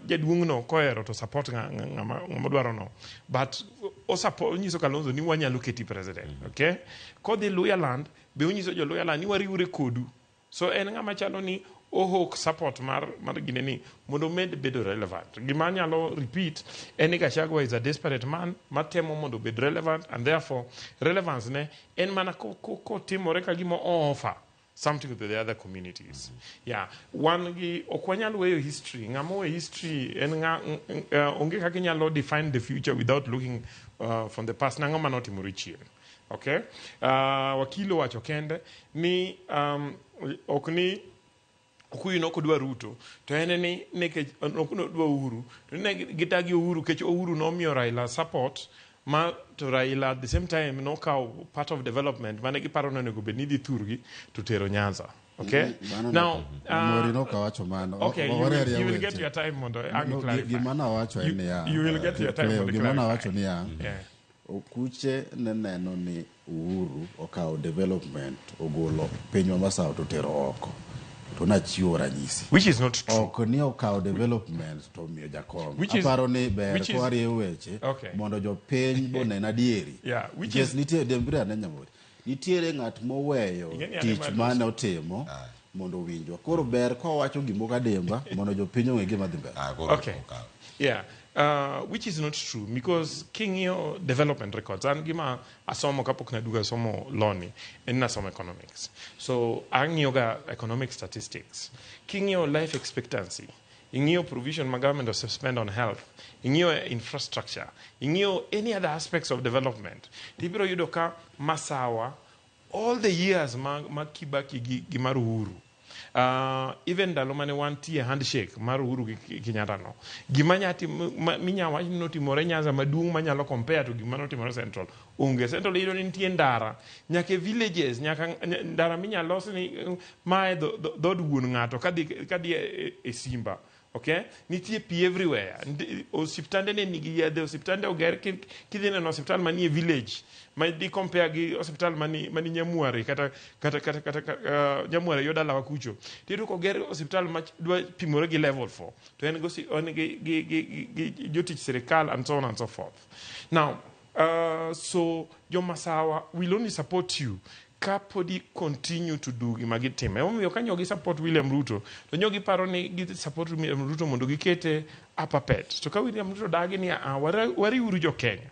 jaduong' no kohero to support ng'ama dwaro no but o support nyiso Kalonzo ni wanyalo keti president. Okay, kodhi Luhyaland be onyiso jo Luhyaland ni wariwre kodu. So en ng'ama chalo ni ohok support mar gine ni mondo med bedo relevant. Gima nyalo repeat en Gachagua is a desperate man matemo mondo bed relevant and therefore relevance ne en mana ko timore ka gimo offer something to the other communities. Yeah, one gi okwanyal weyo history ngamo history en onge kaka nyalo define the future without looking from the past ngama notimore chien. Okay, wakilo wacho kende ni okni Okuyu no kodwa Ruto to en ni nekech okno dwa Uhuru to ne gitagi Uhuru kech Uhuru no miyo Raila support ma to Raila at the same time no kaw part of development mane giparo no go bedni dhi thurgi to tero Nyanza. Okay, now okay, you will get your time mondo gimana wacho en ya you will get your time mondo gimana wacho ni ya Okuche neno ni Uhuru okaw development ogolo piny masawa to tero oko. Which is not true. Ok ni okaw development to miyo jakom. Aparo ni ber kwarie weche mondo jo piny bonena dieri. Yeah, which is nitie dembra na Nyamori. Nitiere ng'at moweyo tich mane otimo mondo winjwa. Koro ber kwa wacho gimoga demba mondo jo piny ong'e gima dhi mbele. Okay. Yeah. Which is not true because Kingyo development records and gima asomo kapok na duga somo loni and na somo economics. So angyoga economic statistics. Kingyo life expectancy. Ingyo provision my government of spend on health. Ingyo infrastructure. Ingyo any other aspects of development. Tibiro yudoka Masawa all the years ma Kibaki gimaru Uhuru. Even ndalo mane wantie handshake mar Uhuru gi Kenyatta no, gima nyati minya wach notimore Nyanza maduong' manyalo compare to gima notimore Central. Onge Central iyudo ni nitie ndara nyaka villages, nyaka ndara minya los ni mae dhod wuon ng'ato kadhi e Simba. Okay, nitie pi everywhere. Osiptande ne nigi yadhe, osiptande oger kidhi neno osiptal manie village ma di compare gi osiptal mani Nyamuare kata Nyamuare yodala kucho. Tiyudo ko ger osiptal ma dwa pimore gi level 4 to en gi jotich sirikal and so on and so forth. Now so Jomasawa will only support you kapodi continue to do gima gitime. Omiyo ka nyogi support William Ruto, to nyogi paro ni gi support William Ruto mondo gikete upper pet. To ka William Ruto dagi ni wari uru jo Kenya.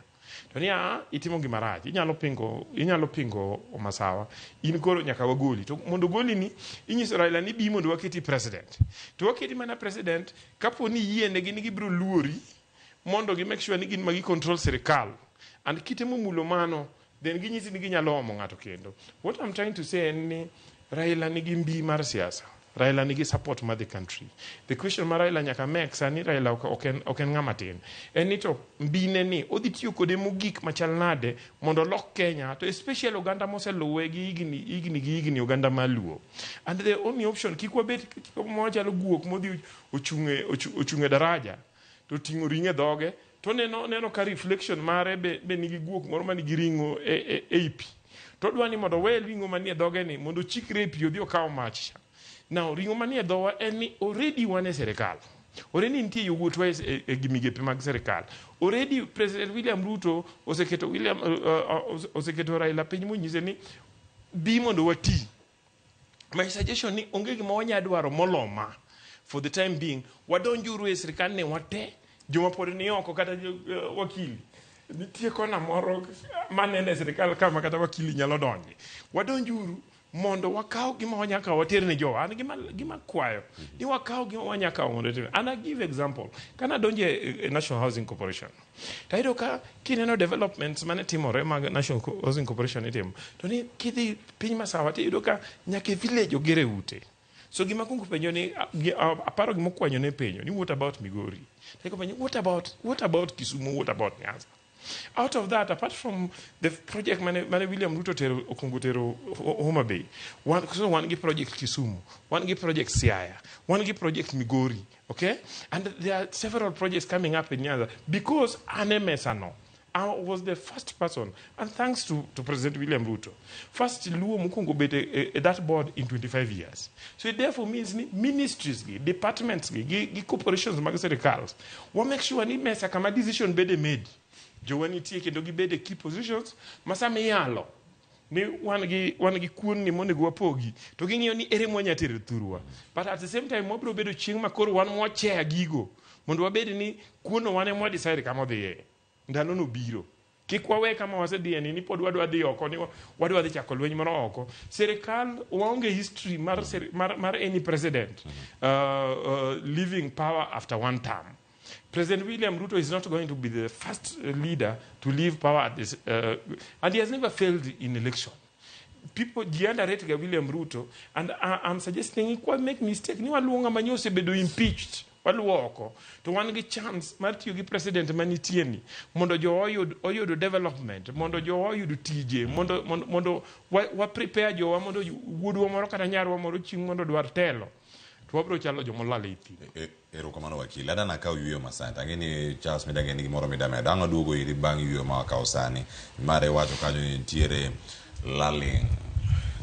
To ni itimo gima rach. Inyalo pingo Masawa. In koro nyaka wagoli. To mondo goli ni inyiso Raila ni bi mondo waketi president. To waketi mana president kaponi yiende gi biro luori mondo gi make sure ni gin magi control sirikal. And kitemo mulo mano then ginyisi ni ginyalo omo ng'ato kendo. What I'm trying to say ni Raila nigi mbi mar siasa. Raila nigi support mar the country. The question mar Raila nyaka make sani Raila oken ng'ama tin. En ni to mbine ni odhi tiyo kode mogik machal nade mondo lok Kenya, to especially oganda moseluwe gi igni oganda maluo. And the only option kikwa bet mojalo guok modhi ochunge daraja to tingo ringe dhoge to neno ka reflection mare be nigi guok moro manigi ringo e pi. To dwani mondo we ringo manie dhoge ni mondo chikre pi odhi okaw mach. Now ringo manie dhowa en ni already wane serikal. Already nitie yowuot wa e gimigepe mag serikal. Already President William Ruto oseketo Raila piny monyise ni bi mondo wati. My suggestion ni onge gima wanyadwaro moloma for the time being. Wadonjuru e serikal ne wate. Joma pod ni oko kata wakili. Nitie kona moro manene serikal kama kata wakili nyalo donji. Wadonjuru mondo wakao gima wanyaka waterne jowa. An gima kwayo. Ni wakao gima wanyaka waterne. And I give example. Kana donje National Housing Corporation. Taido ka kineno developments mane timore mag National Housing Corporation itimo. To ni kidhi piny Masawa tiyudo ka nyake village ogere ute. So gima kungu penyo ni aparo gima kwanyo ne penyo ni what about Migori? What about Kisumu? What about Nyanza? Out of that, apart from the project mane William Ruto okungutero Homa Bay, one project Kisumu, one project Siaya, one project Migori, okay? And there are several projects coming up in Nyanza because Anemesano. I was the first person, and thanks to President William Ruto, first Luo Mukungo bete that board in 25 years. So it therefore means ministries, departments, corporations, serikals, we make sure ni mesa kama decision bede made. Jowani tie kendo gibede key positions, masame yalo. Ni wangi kuon ni mone wapogi to ging'iyo ni ere mwanya tere thurwa. But at the same time mobro bedo chieng' makoro wan mwa chair gigo mondo wabedi ni kuono wane mwa decide kama dhiye. Ndalo no biro. Kikwawe kama wasedhi ni pod wadwa dhi oko ni wadwa dhi chako lweny moro oko. Serikal waonge history mar any president leaving power after one term. President William Ruto is not going to be the first leader to leave power at this, and he has never failed in election. People underrate William Ruto, and I'm suggesting he make mistake. Ni waluonga manyose bedo impeached. Waluoko to one gi chance mar tiyo gi president manitieni mondo jo oyudo development, mondo jo oyudo tije, mondo wa prepare jo wa mondo wuodwa moro kata nyarwa moro chieng' mondo dwar telo. To wabro chalo jo molala ithi. Erokamano wakili. Adana ka yuyo masanta. Angeni Charles Midanga ni gimoro midame. Dango duogo iri bang yuyo mawakao sani. Mare wacho kanyo ni ntiere laling.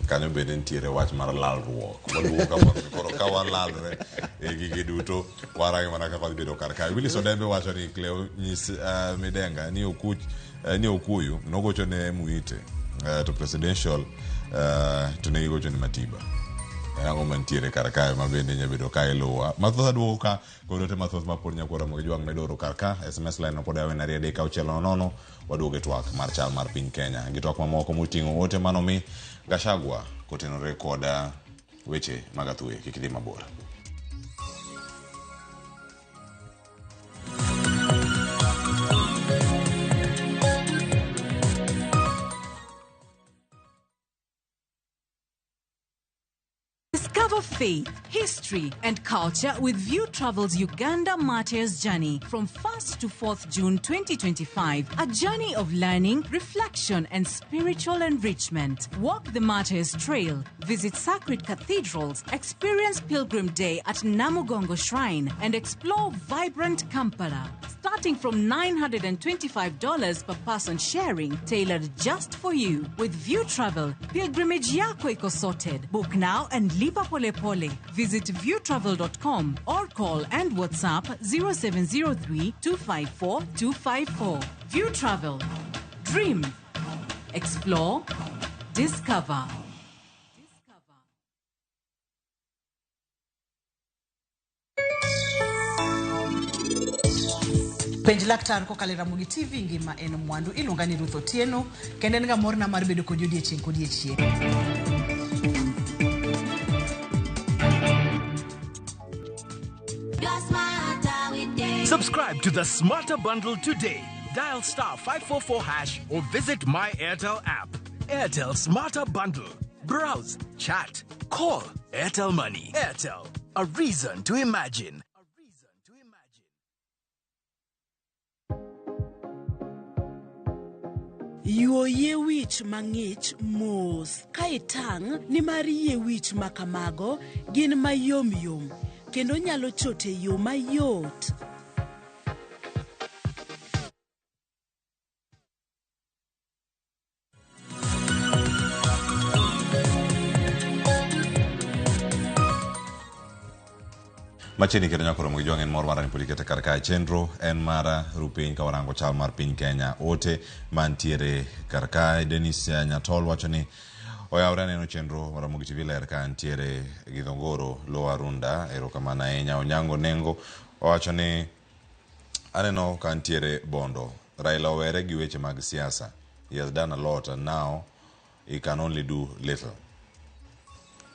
Kanyo bede ntiere wach mar lalruok. Waduogo koro ka walalre gigi duto warangi mana ka bedo kar kae. Willis Odembe wacho ni Cleo nyis Midanga ni okuyu nogocho ne Muite to presidential to ne gocho ne Matiba. Yango mantiere kar kae mabende nyabedo kae luwa. Mathoth aduogo ka kodo te mathoth mapod nyakwara mogi jwang medoro kar ka. SMS line opod awe na riade ka uchelo nono. Waduogo e twak mar chal mar piny Kenya. Gitwak mamoko muting'o ote manomi Gachagua kotenore koda weche magathuye kikidi mabora. Discover faith, history, and culture with View Travel's Uganda Martyrs Journey from 1st to 4th June 2025. A journey of learning, reflection, and spiritual enrichment. Walk the Martyrs Trail, visit sacred cathedrals, experience Pilgrim Day at Namugongo Shrine, and explore vibrant Kampala. Starting from $925 per person sharing, tailored just for you. With View Travel, pilgrimage yako iko sorted. Book now and lipa pole pole. Visit viewtravel.com or call and WhatsApp 0703 254 254. View Travel. Dream. Explore. Discover. Penj laktar kokalo Ramogi TV ngima en mwandu iluonga ni Ruth Otieno kendo en ga morna mar bedo kod odiechieng' kodiechieng'. Subscribe to the Smarter Bundle today. Dial *544# or visit My Airtel app. Airtel Smarter Bundle. Browse, chat, call. Airtel Money. Airtel. A reason to imagine. Yuo yie wich mang'ich mos ka itang' ni mar yie wich makamago gin mayom yom kendo nyalo chote yo mayot. Macheni kendo nyakoro Ramogi jong en mor mara ni polikete karka chenro en mara rupiny ka warango chal mar piny Kenya. Ote mantiere karka Dennis Nyatol wacho ni oyawre neno chenro mar Ramogi TV ler ka antiere Githongoro Lower Arunda erokamano ahinya. Onyango Nengo wacho ni aneno ka antiere Bondo. Raila owere gi weche mag siasa. He has done a lot and now he can only do little.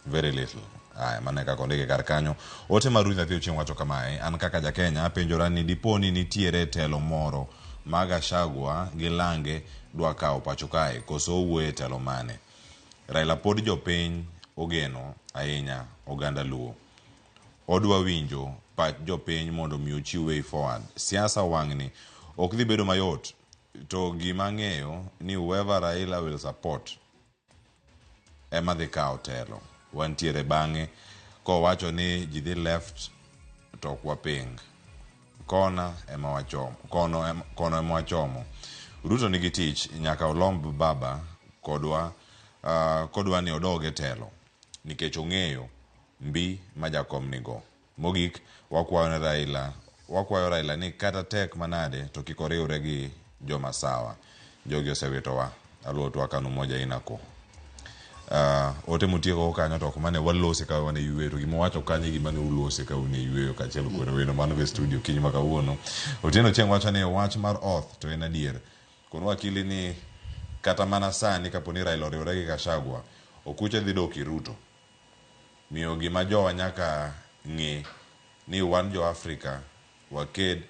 Very little. Aya mane ka kondike kar kanyo. Ote maruthi athio chieng' wacho kamae, an kaka ja Kenya penjora ni diponi nitiere telo moro maga Shagwa gi Lange dwa kao pacho kae koso owuoye telo mane. Raila pod jopiny ogeno ahinya oganda Luo. Odwa winjo pach jopiny mondo mi ochiw way forward. Siasa wang'ni ok dhi bedo mayot, to gima ng'eyo ni whoever Raila will support ema dhi kao telo. Wantiere bang'e ko wacho ni ji dhi left to kwa ping kona ema wachomo kono ema wachomo. Ruto nigi tich nyaka olomb baba kodwa ni odoge telo nikech ong'eyo mbi majakom nigo. Mogik wakwayo Raila ni kata tek manade to kik oriwre gi joma sawa. Jogi osewitowa aluotwa kanu moja inako. Ote mutieko kanyo to kumane walose ka wane yueyo gimo wacho kanye gimane ulose ka une yueyo ka chelo kwero weno mano ve studio kinyi maka uono. Otieno chieng' wacho ni wach mar oath to en adier. Kono wakili ni kata mana sani kaponi Raila oriwre gi Gachagua okuche dhi dok Ruto. Miyo gima jowa nyaka ng'e ni wan jo Afrika waked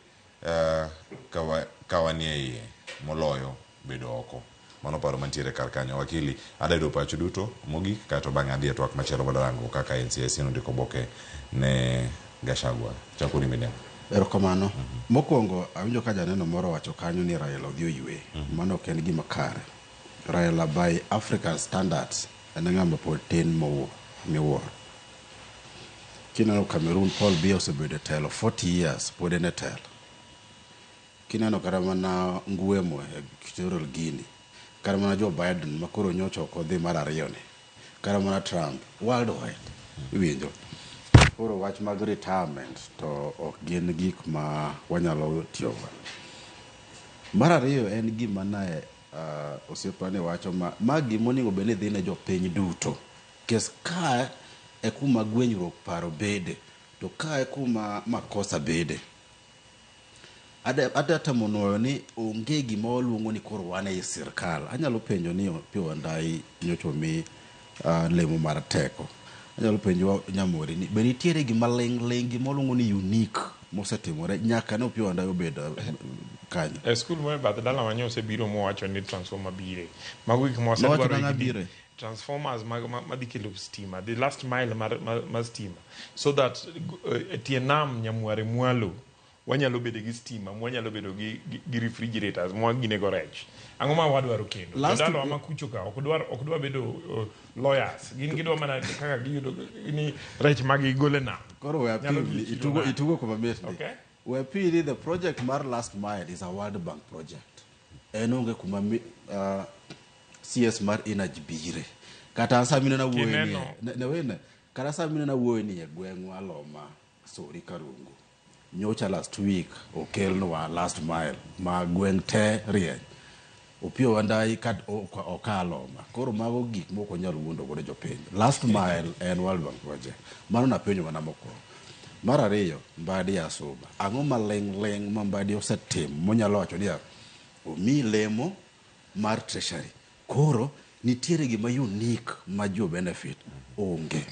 kawanie iye moloyo bedo oko. Mano paro mantiere kar kanyo. Wakili adaido pacho duto mogik kato bang'e adhi e twak machielo badarango kaka NCIC nondiko oboke ne Gachagua. Chakuni midem. Erokamano. Mokwongo awinjo ka janeno moro wacho kanyo ni Raila odhi oywe. Mano ok en gima kare. Raila by African standards en ng'ama pod tin miwuoro. Kineno Cameroon Paul Biya osebedo e telo 40 years pod en e telo. Kineno kata mana Nguemo e Equatorial Guinea. Kara mana Joe Biden makoro nyocho kodhi mar ariyo ni. Kara mana Trump worldwide. Iwinjo. Koro wach mag retirement to ok gin gik ma wanyalo tiyogo. Mar ariyo en gima nae osiepane wacho ma gimoningo bende dhi ne jopiny duto. Kes ka e kuma gwenyruok paro bede to ka e kuma makosa bede. Adata monoyo ni onge gima waluongo ni koro wane e sirkal. Anyalo penjo ni Pio Ndai nyocho mi lemo mar teko. Anyalo penjo Nyamori ni be nitiere gima ling gima waluongo ni unique mosetimore nyaka ne Pio Ndai obed kanyo. E skul mo bath dala manyo osebiro mo wacho ni transformer bire. Mago gik mosedwaro transformers madikelo stima, the last mile mar stima, so that tienam nyamware mwalo wanyalo bedo gi stima, wanyalo bedo gi refrigerators, ginego rech. Ang'o ma wadwaro kendo? Ndalo ama kucho ka ok dwar bedo lawyers. Gin gidwa mana kaka giyudo ni rech magi gole na. Koro we appeal itugo kuma mete. Okay. We appeal the project mar last mile is a World Bank project. Enonge kuma CS mar energy bire. Kata samina na wuoyi ne wene. Kata samina na wuoyi ni gweng'wa Loma Sori Karungu. Nyocha last week okelnwa last mile ma gweng' te rieny. Opio wandai kat okaloma. Koro mago gik moko nyalo wuondo godo jopiny. Last mile and World Bank project. Mano na penjo mana moko. Mar ariyo, Mbadi Asuba. Ang'o maleng' ma Mbadi osetim monyalo wacho ni omi lemo mar treasury. Koro nitiere gima unique ma jo benefit onge.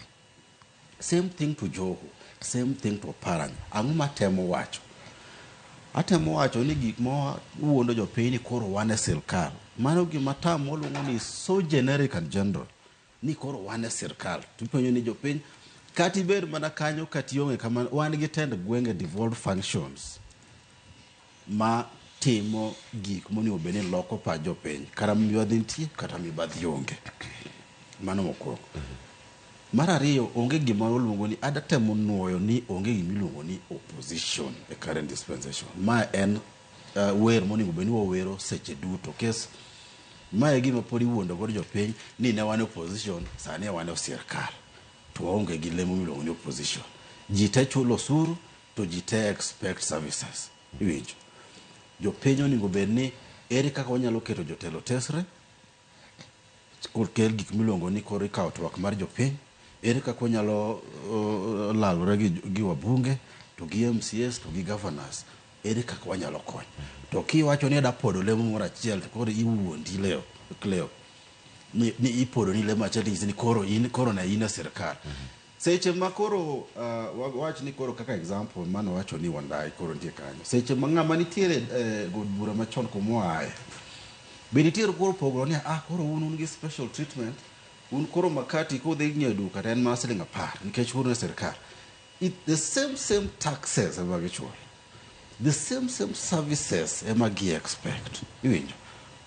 Same thing to Joho. Same thing to Parang. Ang'o matemo wacho? Atemo wacho ni gik mo wuondo jopiny ni koro wane sirkal. Mano gima tamo luongo ni so generic and general. Ni koro wane sirkal. Tupenyo ni jopiny kati ber mana kanyo kati onge kama wan gi tend gwenge devolved functions ma timo gik moni obeni loko pa jopiny. Kara mibadhi nitie kata mibadhi onge. Mano mokwongo. Mar ariyo onge gima oluongo ni adatemo nuoyo ni onge gima iluongo ni opposition e current dispensation. Ma en wer moni obeni wero seche duto kes ma e gima podi wuondo godo jopiny ni ne wan opposition sani wan sirkal. To onge gi lemo miluongo ni opposition. Ji te chulo osuru to ji te expect services. Iwinjo. Jopiny onego bed ni ere kaka wanyalo keto jotelo tesre kel gik miluongo ni koro ikawo twak mar jopiny. Ere kaka wanyalo lalore gi wabunge to gi MCS to gi governors. Ere kaka wanyalo konyo. To kiwacho ni ada podo lemo moro achiel to koro iwuondi leo. Ni ipodo ni lemo achiel ni koro na ina sirkal. Seche ma koro wach ni koro kaka example mano wacho ni Wandai koro nitie kanyo. Seche ma ng'ama nitiere god bura machon komoaye. Be nitiere koro pogro ni koro un gi special treatment. Un koro makati ko dhi ng'iewo duka en mana siling 10 nikech un sirkal. The same taxes ema gichulo. The same services ema gi expect. Iwinjo.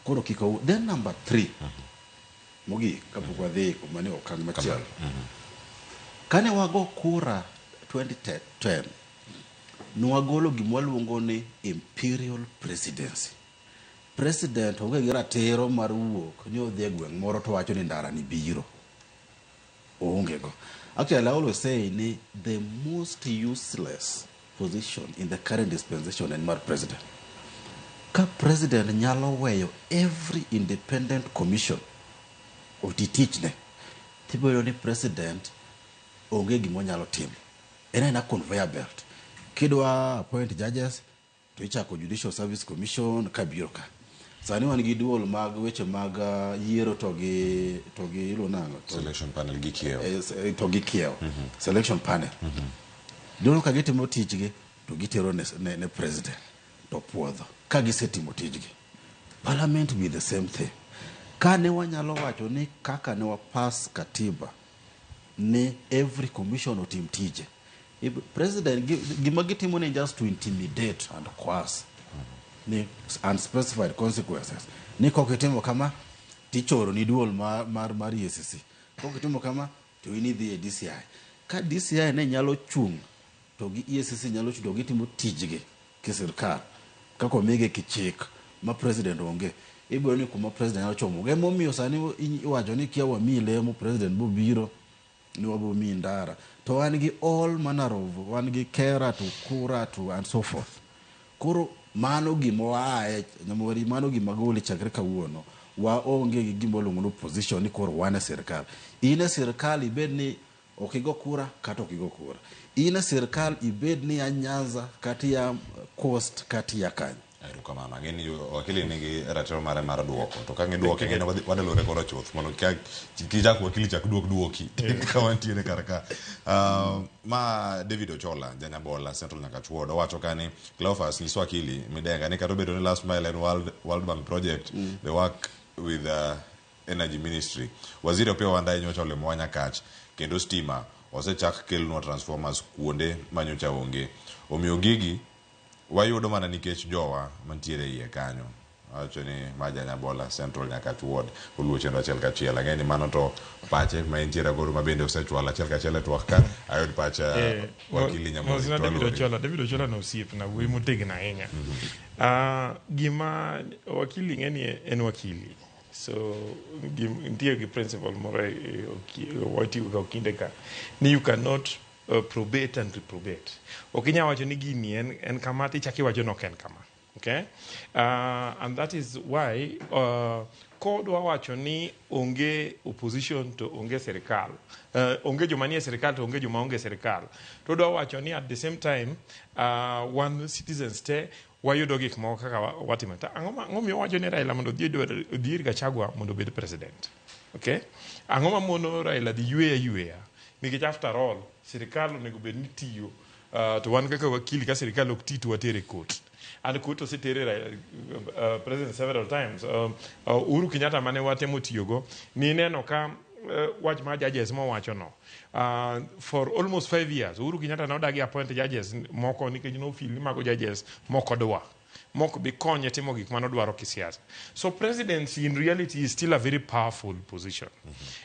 Koro kiko then number 3. Mogi kapok wadhi kuma ne okang' machielo. Kane wago kura 2010 nwagolo gima waluongo ni imperial presidency. President onge gi ratiro mar wuok ni odhi e gweng' moro to wacho ni ndara ni biro. Onge go. Actually, I always say ni the most useless position in the current dispensation and mar president. Ka president nyalo weyo every independent commission of the teachne. Tiboyo ni president onge gimo nyalo timo. Ena conveyor belt. Kidwa appoint judges to ichako Judicial Service Commission ka biro ka. Sani wan gi duol mag weche mag yiero to gi ilo nango selection panel gi kiewo to gi kiewo selection panel duol ka gitimo tijgi to gitero ne president to puodho ka gisetimo tijgi. Parliament be the same thing. Kane wanyalo wacho ni kaka ne wapass katiba ni every commission otim tije. President gima gitimo ni just to intimidate and coerce ni unspecified consequences. Ni kokitimo kama tichoro ni duol mar EACC. Kokitimo kama to ini dhi e DCI. Ka DCI ne nyalo chung to gi EACC nyalo chung to gitimo tijgi kisirkal. Kako mege kichik ma president onge. Ibo ni kuma president nyalo chomo. Ge momiyo sani iwacho ni kia wa mi lemo president bo biro ni wabo mi ndara. To wan gi all manner of wan gi kera to kura to and so forth. Koro mano gimo ae nyamori mano gima goli chakre kawuono wa onge gi gimo luongo opposition ni koro wane sirkal. Ine sirkal ibed ni okigo kura kata okigo kura. Ine sirkal ibed ni Nyanza kati ya Coast kati ya Kany. Kamano ngeni wakili nigi ratiro mare mar duoko to kange duoke ngene wadalore koro chuth mondo kijak wakili chak duoki kama ntiere karaka ma David Ochola Janyabola Central Nyakachuodo wacho kani Cleophas Liswakili midenga ni kato bedo ni last mile and World Bank project they work with Energy Ministry. Waziri Opiyo Wandayi nyocha olemo wa Nyakach kendo stima osechak kelnwa transformers kuonde manyocha onge. Omiyo gigi wayudo mana nikech jowa mantiere iye kanyo. Awacho ni Maja Nyabola Central Nyakach Ward oluo chenro achiel kachiel. Ang'eni mano to pache ma entiere godo mabende osechwala achiel kachiel e twak ka ayud pacha wakili Nyamogi David Ochola no osiep na wuoyi motegno ahinya. Gima wakili ng'eni en wakili. So nitie gi principle moro watiyo ga kinde ka ni you cannot probate and reprobate. Okinya wacho ni gini en kama tichaki wacho no ken kama. Okay? And that is why code wacho ni onge opposition to onge serikal. Onge joma nie serikal to onge joma onge serikal. To do wacho ni at the same time one citizens te wayudo gik moko kaka watimo. Ang'o miyo wacho ni Raila mondo odhier Gachagua mondo obed president. Okay? Ang'o ma mono Raila dhi yweya. Nikech after all serikal onego bed ni tiyo to wan kaka wakili ka serikal ok ti to watere court. And court osetere president several times. Uhuru Kenyatta mane watemo tiyogo ni neno ka wach ma judges mo wacho no. For almost 5 years Uhuru Kenyatta nodagi appoint judges moko nikech no feel ni mago judges moko dwa. Moko be konye timo gik mano dwaro kisiasa. So presidency in reality is still a very powerful position.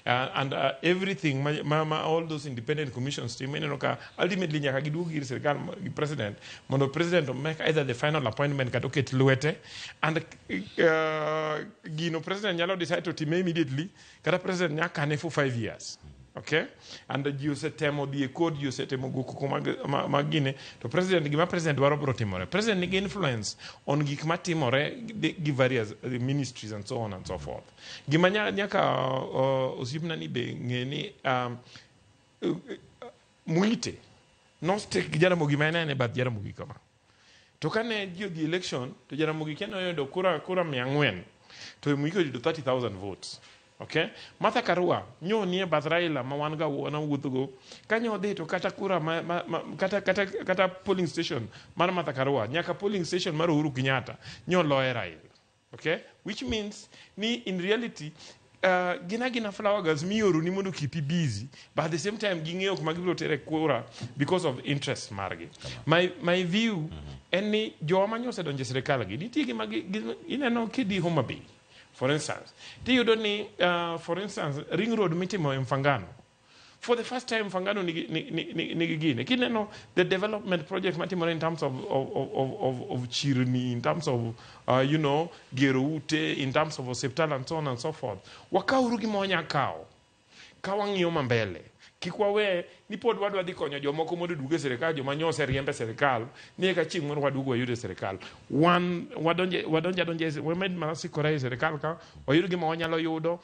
And everything all those independent commissions ultimately nyaka giduogi ir serikal president mondo president make either the final appointment kata oket lwete and gino president nyalo decide to time immediately kata president nyaka ne for 5 years. Okay? And you setemo the code, you setemo gukuku magine to president gima president dwaro bro timore. President nigi influence on gik matimore gi various ministries and so on and so forth. Gima nyaka osipna ni be ngeni muite no stick Jaramogi maina ne bad Jaramogi kama. To kane the election to Jaramogi keno yodo kura 400 to muiko do 30,000 votes. Okay? Martha Karua nyo nie bath Raila ma wan ga wona wuotho kanyo dhi to kata kura kata polling station mar Martha Karua nyaka polling station mar Uhuru Kenyatta nyo loye Raila. Okay? Which means ni in reality gina flower girls miyoru ni mondo keep busy but at the same time ging'eyo kuma gibiro tere kura because of interest margi. My view any joma nyo sedonje serikal gi nitie gima ineno kidi Homa Bay. For instance, for instance, Ring Road mitimo in Mfangano. For the first time, Mfangano nigigine. Kineno the development project matimo in terms of Chirni, in terms of Geroute, in terms of Septal and so on and so forth. Wakaurugi monya kawang'iyo mambele. Kikwawe ni pod wadwa dhi konyo jomoko mondo duge serikal joma nyose riembe serikal ni ka chieng' moro wadugo yude serikal wadonje wamed manasi korai serikal ka wayudo gima wanyalo yudo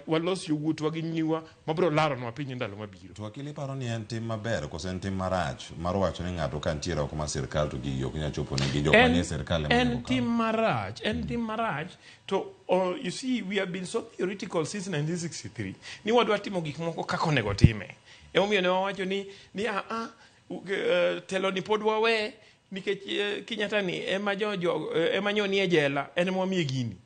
walos yowuotwa gi nyiwa mabro laro no piny ndalo mabiro. To wakili paro ni en tim maber koso en tim marach mar wacho ni ng'ato ka ntiere oko ma serikal to gi ok nya chopo ne gi joma nie serikal en tim marach to you see we have been so theoretical since 1963 ni wadwa timo gik moko kako onego time. Omiyo ne wawacho ni telo ni pod wawe nikech Kenyatta ni ema nyoni e jela en momiye gini.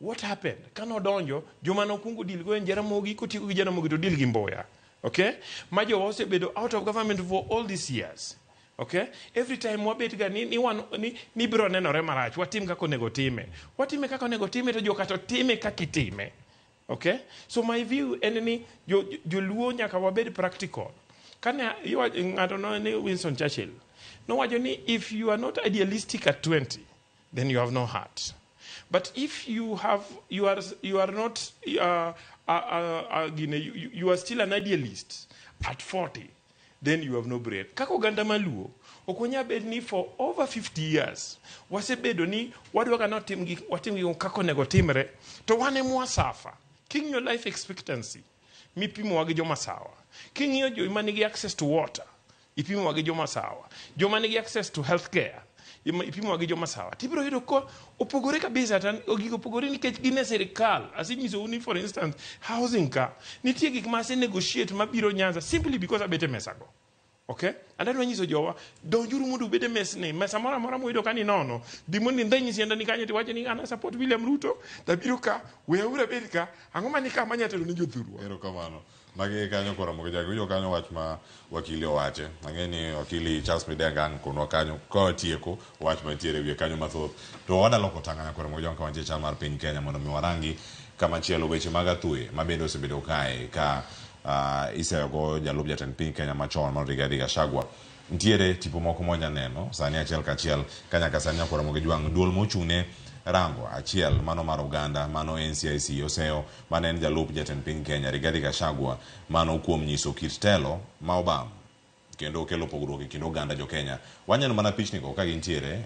What happened? Kano donjo joma nokungo deal go en Jaramogi kotieko gi Jaramogi to deal gi Mboya. Okay? Majo osebedo out of government for all these years. Okay? Every time wabet ga ni biro nenore marach watim kako onego time. Watime kako onego time to joka to time kakitime. Okay? So my view enemy joluo nyaka wabed practical. Kane I don't know Winston Churchill. No wajoni if you are not idealistic at 20 then you have no heart. But if you are not you are still an idealist at 40 then you have no brain. Kako ganda maluo okonya bedni for over 50 years wasebedo ni wadwa kana watim kako nego timre to wane mwasafa. King your life expectancy mipimo wagi joma sawa. King yo joma nigi access to water ipimo wagi joma sawa. Joma nigi access to healthcare ipimo wagi joma sawa. Tibiro yudo ko opogore kabisa tan ogigo opogore nikech gine serikal asinyiso uni for instance housing ka nitie gik ma se negotiate mabiro Nyanza simply because abete mesago. Okay? And then when you say jowa, don't you remove the mess name? Masamora mora mo idokani nono. The money then is yanda nikanya tiwaje ni ana support William Ruto. Da biruka we ura berika. Angoma nika manya telo nijo thuru. Ero kamano. Magi kanyo kora mo jago yo kanyo wach ma wakili owache. Angeni wakili Charles Midenga kono kanyo ko tieko wach ma tiere wie kanyo mathoth. To wada loko tangana kora mo jonka wanje Chal Mar Piny Kenya mondo mi warangi kama chielo weche magatue mabende osebedo kae ka isego jalup jatend piny Kenya machon mar Rigathi Gachagua. Ntiere tipo moko monya neno sani achiel kachiel kanya ka sani akora mogi jwang duol mochune rango achiel mano mar Uganda mano NCIC oseo mano en jalup jatend piny Kenya Rigathi Gachagua mano kuom nyiso kit telo ma obam kendo kelo pogruok e kind Uganda jo Kenya. Wanyano mana pichni go ka gintiere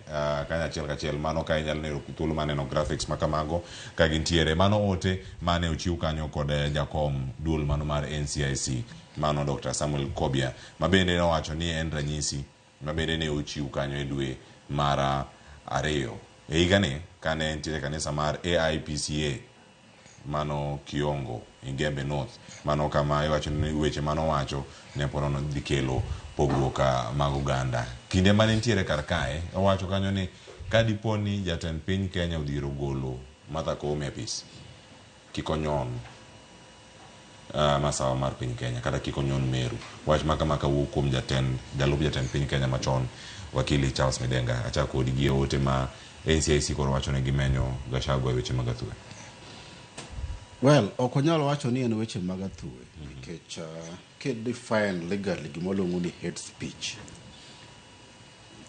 kanya achiel kachiel mano ka inyalo neno thuolo maneno graphics makamago ka gintiere mano ote mane ochiw kanyo kod jakom duol mano mar NCIC mano Dr. Samuel Kobia mabende nowacho ni en ranyisi mabende ne ochiw kanyo e dwe mar ariyo e higani kane entiere kanisa mar AIPCA mano Kiongo Ingembe North mano kama iwacho ni weche mano wacho ne porono dhi kelo pogruok mag Uganda. Kinde mane ntiere kar kae owacho kanyo ni kadiponi jatend piny Kenya udhiro golo Martha Koome apis kikonyon masawa mar piny Kenya kata kikonyon Meru. Wach maka wuok kuom jalup jatend piny Kenya machon wakili Charles Midenga achako kod gi ote ma NCIC koro wacho ne gimenyo Gachagua weche magatue. Well, okonyalo wacho ni en weche magatue nikech define legally gimoluongo ni hate speech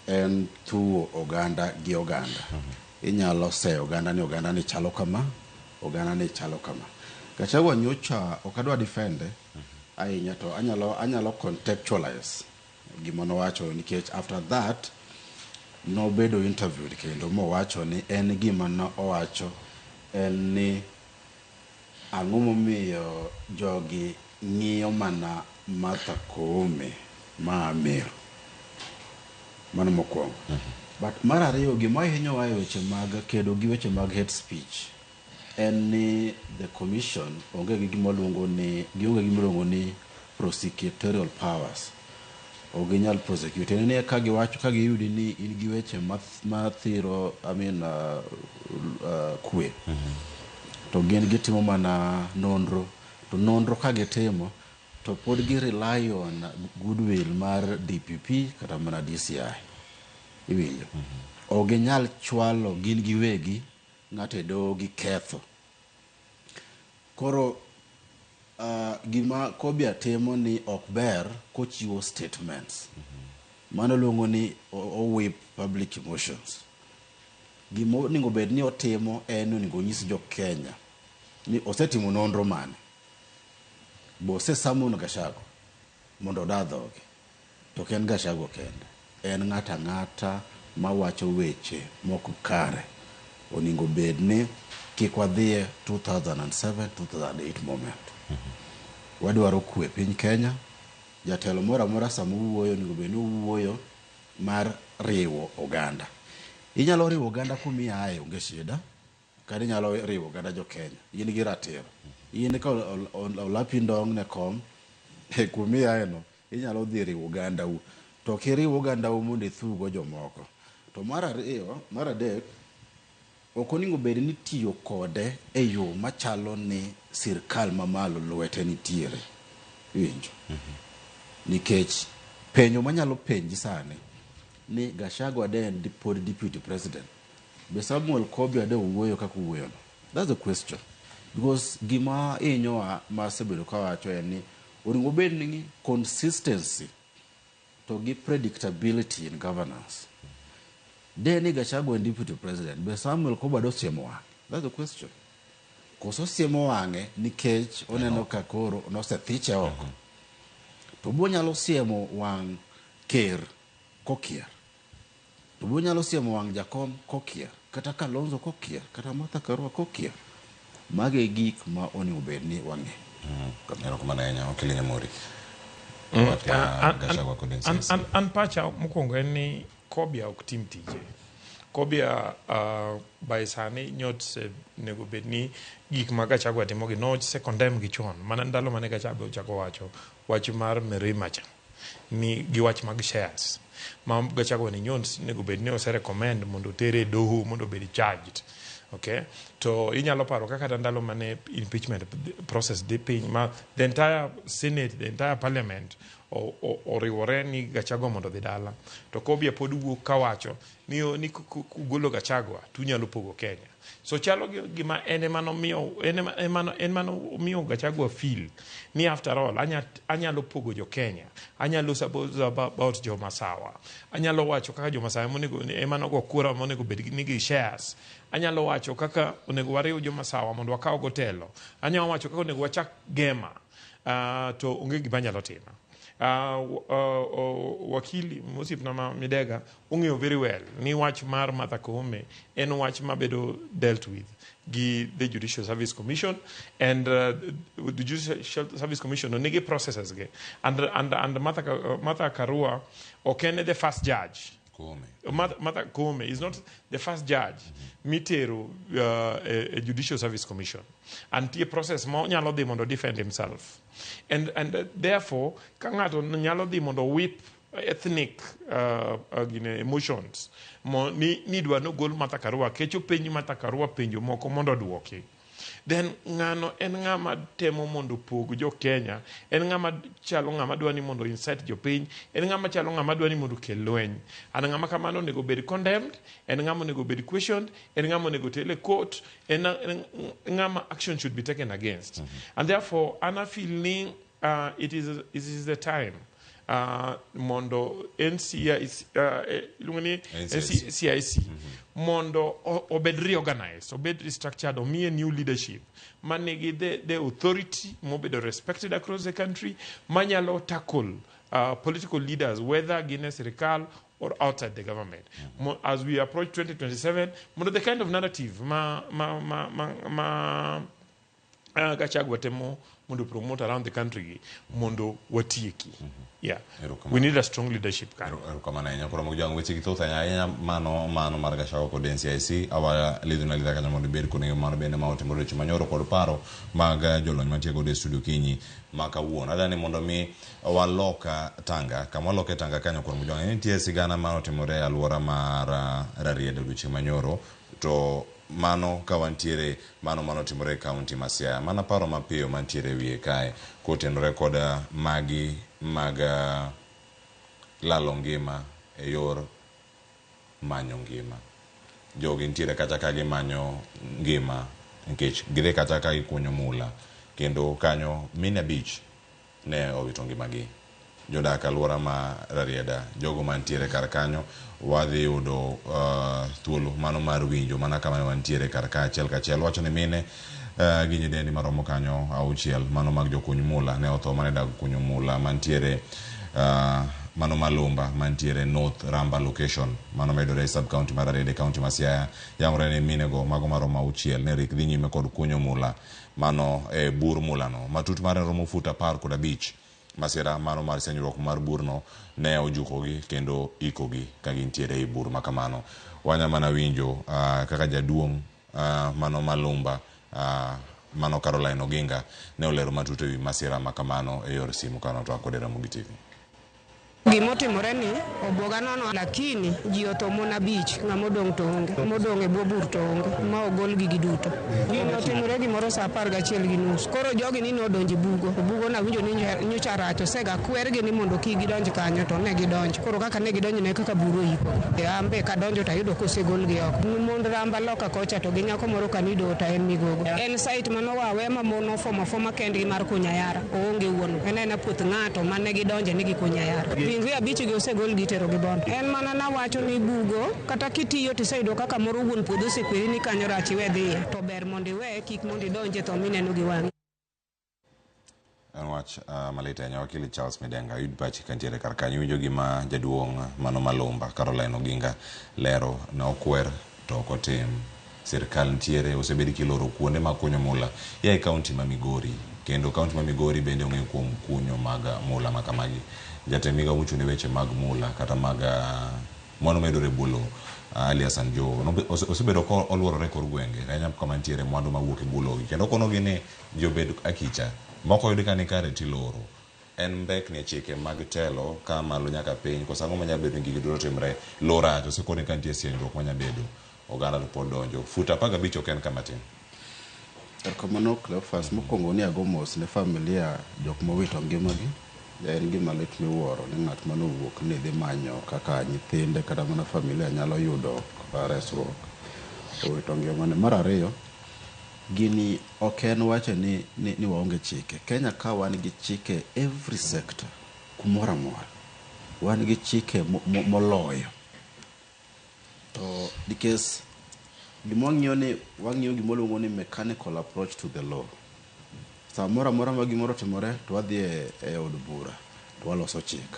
en tuo Oganda gi Oganda. Inyalo se Oganda ni chalo kama, Oganda ni chalo kama. Gachagua nyocha okadwa defende ahinya to anyalo contextualize gimono wacho nikech after that nobedo interviewed kendo mowacho ni en gima no owacho en ni ang'o momiyo jogi ng'iyo mana Martha Koome ma Meru. Mano mokwongo. But mar ariyo gima hinyo wae weche mag kedo gi weche mag hate speech en ni the commission onge gima luongo ni prosecutorial powers. Oginyal prosecute ne ka giwacho ka giyudi ni in gi weche mathiro kwe. To gin gitimo mana nonro to nonro ka gitimo to pod gi rely on goodwill mar DPP kata mana DCI. Iwinjo. Oginyal chwalo gin giwegi ng'ate do gi ketho. Koro gima Kobia temo ni okber kochiwo statements. Mano luongo ni whip public emotions. Gima ningo bed ni otimo en ningo nyis jo Kenya ni osetimo nonro mane. Bo osesamono Gachagua mondo dadhogi. To ken Gachagua kende. En ng'ata mawacho weche moko kare. Oningo bed ni kik wadhie 2007-2008 moment. Wadwaro kwe piny Kenya. Jatelo mora mora sama wuoyo ningo bed ni wuoyo mar riwo Oganda. Inyalo riwo Oganda kumia ae onge shida. Kadi nyalo riwo Oganda jo Kenya. In gi ratiro. In ka olapi ndong ne kom kumia ae no inyalo dhi riwo Oganda u. To kiriwo Oganda u mondo ithugo jomoko. To mar adek okoningo bed ni tiyo kode e yo machalo ni sirkal mamalo lwete nitiere. Winjo. Nikech penyo manyalo penji sani ni Gachagua den pod deputy president. Be Samuel Kobia de wuoyo kaka wuoyo. That's the question. Because gima inyoa masebedo kawacho en ni oringo bed ni consistency to gi predictability in governance. Then Gachagua and deputy president. Be Samuel Kobia do siemo wang. That's the question. Koso siemo wange nikech oneno kakoro nosethiche oko. To bonyalo siemo wang ker kokier. To bonyalo siemo wang jakom kokier. Kata Kalonzo kokier. Kata Martha Karua kokier. Mage gik ma oni ubed ni wange. Ero kumana enya okili Nyamuri. An pacha mokwongo en ni Kobia ok tim tije. Kobia by sani nyot nego bed ni gik ma Gachagua timo gi no se condemn gi chon. Mana ndalo mane Gachagua ochako wacho mar Merimacha. ni giwach mag shares ma Gachagua ni nyons nego bed ni ose recommend mondo tere doho mondo bed charged. Okay, to inyalo paro kaka ndalo mane impeachment process di piny ma the entire Senate, the entire parliament oriwore ni Gachagua mondo dhi dala, to Kobia pod wuok kawacho ni kugolo Gachagua tunyalo pogo Kenya. So chalo gima en mano miyo Gachagua feel ni after all anyalo pogo jo Kenya, anyalo suppose about jo Masawa, anyalo wacho kaka jo Masawa monego emano go kura monego bed nigi shares, anyalo wacho kaka onego wariw jo Masawa mondo wakaw gotelo, anyalo wacho kaka onego wachak Gema, to onge gima nyalo timo. Wakili Musip Nama Midega ung'eyo very well ni wach mar Martha Koome en wach mabedo dealt with the Judicial Service Commission, and the Judicial Service Commission onege processes ge and Martha Karua okene the first judge. Martha Koome is not the first judge. Mitero a Judicial Service Commission and the process mo nyalo dhi mondo defend himself, and therefore kangato nyalo dhi mondo whip ethnic emotions mo ni dwa no gol Martha Karua kecho penj Martha Karua penjo moko mondo duoki, then ngano en ngama temo mondo pog jo Kenya, en ngama chalo ngama dwani mondo incite jo piny, en ngama chalo ngama dwani mondo kel lweny, an ngama kamano nego bed condemned, en ngama nego bed questioned, en ngama nego tele court, en ngama action should be taken against. And therefore ana feeling it is the time mondo NCIC mondo obed reorganized, obed restructured, or me a new leadership manegi the authority mobedo respected across the country, manyalo tackle political leaders whether Guinness Serikal or outside the government. As we approach 2027, mondo the kind of narrative Gachagua temo mondo promote around the country mondo watieki. Yeah, we need a strong leadership. Mano mar Gachagua kod NCIC awa liduna lidha kanyo mondo bed kone mano bende ma otimore chumanyoro kod paro mag jolony mantie kod studio kinyi makawuono. Adani mondo mi waloka tanga kama waloke tanga kanyo kod mujong nitie sigana ma otimore alwora mar Rarieda odiochieng' manyoro, to mano kawantiere mano timore county ma Siaya. Mana paro mapiyo mantiere wiye kae kotenore kod magi mag lalo ngima e yor manyo ngima. Jogi ntiere kata ka gimanyo ngima nikech gidhi kata ka gikunyo mula, kendo kanyo Mina Beach ne owito ngimagi. Jodak alwora ma Rarieda, jogo mantiere kar kanyo wadhi yudo thuolo mano mar winjo mana kama wantiere kar ka achiel wacho ni mine gi nyidendi maromo kanyo 6 mano mag jokuny mula ne otho mane dag kunyo mula mantiere mano Malumba mantiere North Ramba location mano medore sub county mar Rarieda county ma Siaya. Yangore ni mine go mago maromo 6 ne rik dhi nyime kod kunyo mula mano e bur mula no matut mar romo futa par kod beach. Masira mano mar senyruok mar burno ne ojukogi kendo ikogi ka gintiere e bur makamano. Wanyamana winjo kaka jaduong' mano Malumba mano Caroline Oginga ne olero matut ewi masira makamano e yor simu kano to akode Ramogi TV. Gimotimore ni obuoga nono, lakini ji otho Mona Beach, ng'ama odong' to onge, modong' e bwo bur to onge, ma ogol gigi duto. Gino otimore gimoro sa 11:30. Koro jogi ni nodonjo bugo na winjo ni nyocha rach osega kwergi ni mondo kik gidonj kanyo, to ne gidonjo. Koro kaka ne gidonjo ne kaka buro ipo. Ambe kadonjo to ayudo kosegol gi oko. Mond Ramba loka kocha to gi nyako moro kanido ta en migogo. En site mano wawe ma mono foma kendgi mar kunyayara. Onge wuono. En puoth ng'ato mane gidonje ni gikunyayara. Ringre abich gi osegol gitero gi bon. En mana na wacho ni bugo kata kitiyo tisaido kaka moro wuon puodho sekweri ni kanyo rachi we dhiye. To ber mondi we kik mondi donje to mineno gi wang'i. Wach malita nya wakili Charles Midenga yud pachi kantiere kar kanyo winjo gima jaduong' mano Malumba Caroline Oginga lero na okwer to kotim sirkal ntiere osebedi kiloro kuonde ma kunyo mula ya county ma Migori, kendo county ma Migori bende ong'e kuom kunyo mag mula makamagi. Jatemiga uchune weche mag mula kata mag mono medore bulo alias Anjo osebedo ko oluorore kor gwenge kanya kama ntiere mwandu mawuok e bulo kendo kono gine jobed akicha moko yudi kani kare tiloro en mbekni chike mag telo ka malo nyaka piny koso ang'o manyalo bedo ni gigi duto timre lora to sekone ka nitie sienyruok manyalo bedo oganda to pod donjo fut 15 ok en kama tin. Kamano Cleophas mokwongo ni ago mos ne familia jok mowito ngimagi. En gima lit miwuoro ni ng'at manowuok ni dhi manyo kaka nyithinde kata mana familia nyalo yudo resruok owito ngimane. Mar ariyo, gini ok en wacho ni waonge chike. Kenya ka wan gi chike every sector kumoro amora. Wan gi chike moloyo. To because wang'iyo gimoluongo ni mechanical approach to the law. Samoro amora ma gimoro timore to wadhi e od bura to waloso chik.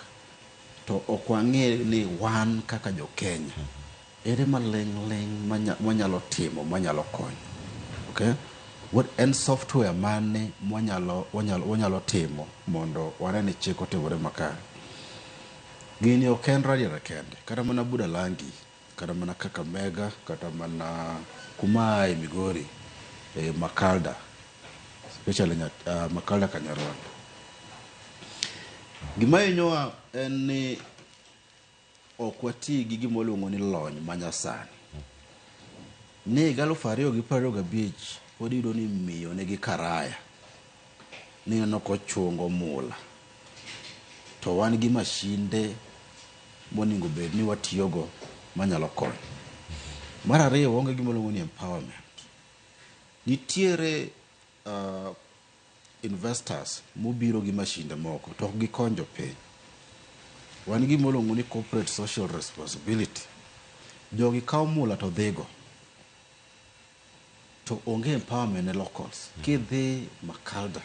To ok wang'e ni wan kaka jo Kenya ere maleng' manyalo timo manyalo konyo. Okay? What en software mane wanyalo timo mondo wane ni chik otimore makare. Gini ok en radiera kende. Kata mana Budalangi, kata mana Kakamega, kata mana kuma e Migori, Makalda. Especially Makalda Kanyarwanda. Gima inyowa en ni ok wati gi gimoluongo ni lony manyasani. Ni 2025 pod iyudo ni miyo nigi karaya ni nokochungo mula. To wan gi mashinde monego bed ni watiyogo manyalo konyo. Mar ariyo, waonge gimoluongo ni empowerment. Nitiere investors mobiro gi mashinde moko to ok gikonjo piny. Wan gi gimoluongo ni corporate social responsibility. Jogi kawo mula to dhigo. To onge empowerment ne locals. Kidhi Makalda,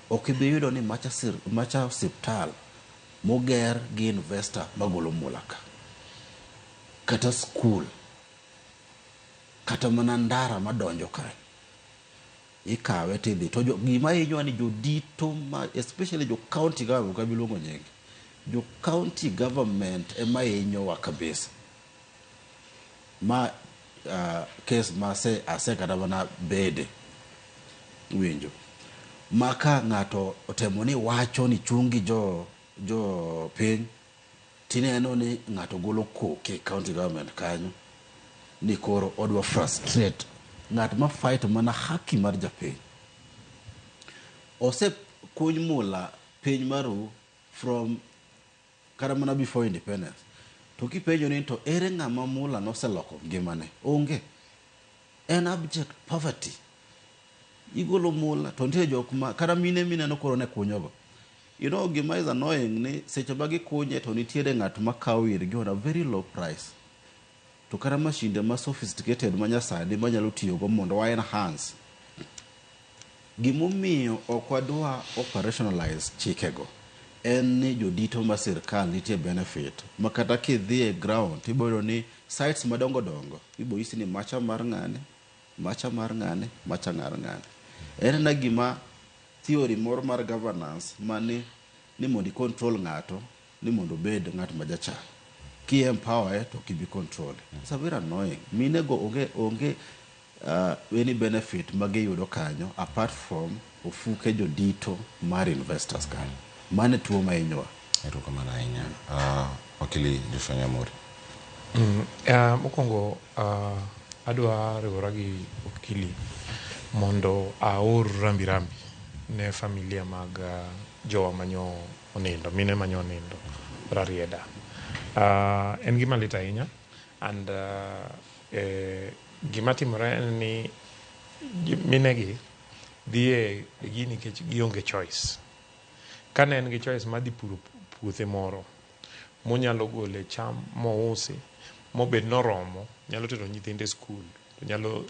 ok ibi yudo ni macha osiptal moger gi investor magolo mula ka. Kata school. Kata mana ndara madonjo ka. Ikawe tidhi. To gima inyowa ni jodito especially jo county government kabiluongo nyingi. Jo county government ema inyowa kabisa. Case ase kata mana bede winjo maka ng'ato otemo ni wacho ni chungi jo piny tineno ni ng'ato golo koke county government kanyo ni koro odwa frustrate ng'at ma fight mana haki mar japiny. Ose kuny mula piny maru from kata mana before independence. To kipenjo ni to ere ng'ama mula noseloko ngimane? Onge. En abject poverty. Igolo mula to nitie jok ma kata mine no koro ne kunyogo. You know, gima is annoying ni seche ma gikunye to nitiere ng'at ma kawo irgi on a very low price. To kata mashinde ma sophisticated manyasani manyalo tiyogo mondo wa enhance. Gimomiyo ok wadwa operationalize chikego. En ni jodito ma sirkal nitie benefit. Makata kidhi e ground, tibodo ni sites madongo dongo. Ibo isi ni macha mar ng'ane, macha mar ng'ane, macha mar ng'ane. En na gima theory moro mar governance mani ni mondo control ng'ato, ni mondo bed ng'at majachan. Ki empower to kibi control. It's a very annoying. Minego onge any benefit magiyudo kanyo apart from ofuke jodito mar investors kanyo. Mane tuo ma inyowa. Eruka mana inya. Wakili Joshua Nyamuri. Mokwongo adwa riwora gi wakili mondo aor rambi ne familia mag jowa manyo onindo, mine manyo onindo rarieda. En gima lit ahinya and gima timore en ni minegi dhie gini kech gionge choice. Kane en gi choice madhi puro puothe moro monyalo gole cham mousi mobed noromo nyalo tero nyithinde school to nyalo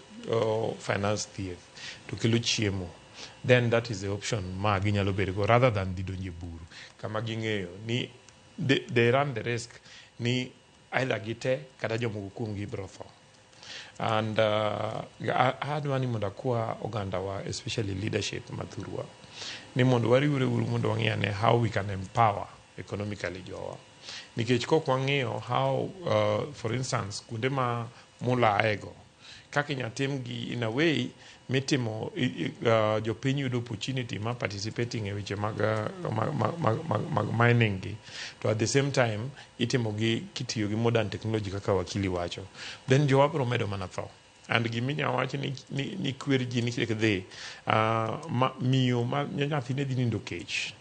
finance thieth to kelo chiemo, then that is the option ma ginyalo bedo rather than dhi donje buru kama ging'eyo ni they run the risk ni either gite kata jomoko kuom gibro tho. And adwa ni mondo akwa oganda wa especially leadership mathurwa ni mondo wariwre uru mondo wang'iyane how we can empower economically jowa. Nikech kok wang'iyo how for instance kuonde ma mula aego kaka inyatim gi in a way mitimo jopiny yudo opportunity ma participating e weche mag mining gi, to at the same time itimo gi kitiyo gi modern technology kaka wakili wacho, then jowa biro medo mana tho. And giminya wacho ni kwer ji nikech dhi miyo ma nyathine dhi nindo kech,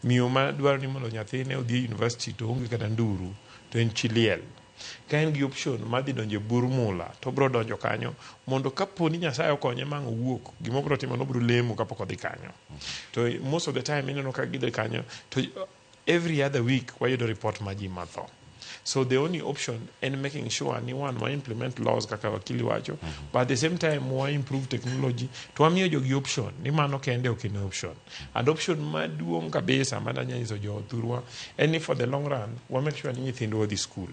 miyo ma dwaro ni mondo nyathine odhi university to onge kata nduru, to en chiliel. Ka en gi option ma dhi donjo e bur mula, to bro donjo kanyo mondo kapo ni Nyasaye okonye mang' owuok, gima bro timo no bro lemo kapok odhi kanyo. To most of the time ineno ka gidhi kanyo to every other week wayudo report ma ji matho. So the only option in making sure ni one wa implement laws kaka wakili wacho, but at the same time wa improve technology to wamiyo jogi option ni mano kende okine option. And option maduong' kabisa madanya nyiso jo thurwa and if for the long run wa make sure ni nyithindwa odhi school.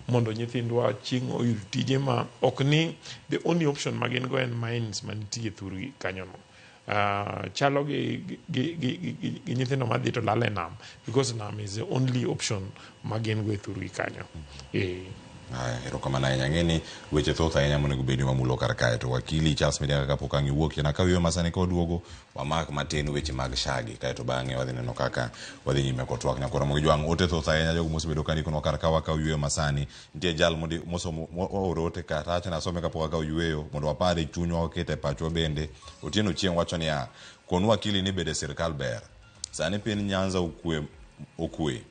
Mondo nyithindwa chieng' oyud tije ma ok ni the only option ma gin go en mines manitie thurgi kanyo no. Chalo gi nyithindo madhi to lale nam, because nam is the only option ma gin go e thurgi kanyo. Erokamano ahinya. Ng'eni weche thoth ahinya monego bed ni wamulo kar kae, to wakili Charles Midenga kapok ang' iwuok chien ka wiyo masani koduogo wamak matin weche mag shagi, kae to bang'e wadhi neno kaka wadhi nyime kotwak nyakoro Ramogi jwang' ote thoth ahinya jogo mosebedo ka ndikono kar ka wakaw yweyo masani. Nitie jal mooro ote ka tache nasome kapok wakaw yweyo mondo wapare chunywa wakete pachwa bende. Otieno Chieng' wacho niya, kuon wakili ni bede sirkal ber. Sani piny Nyanza okwe,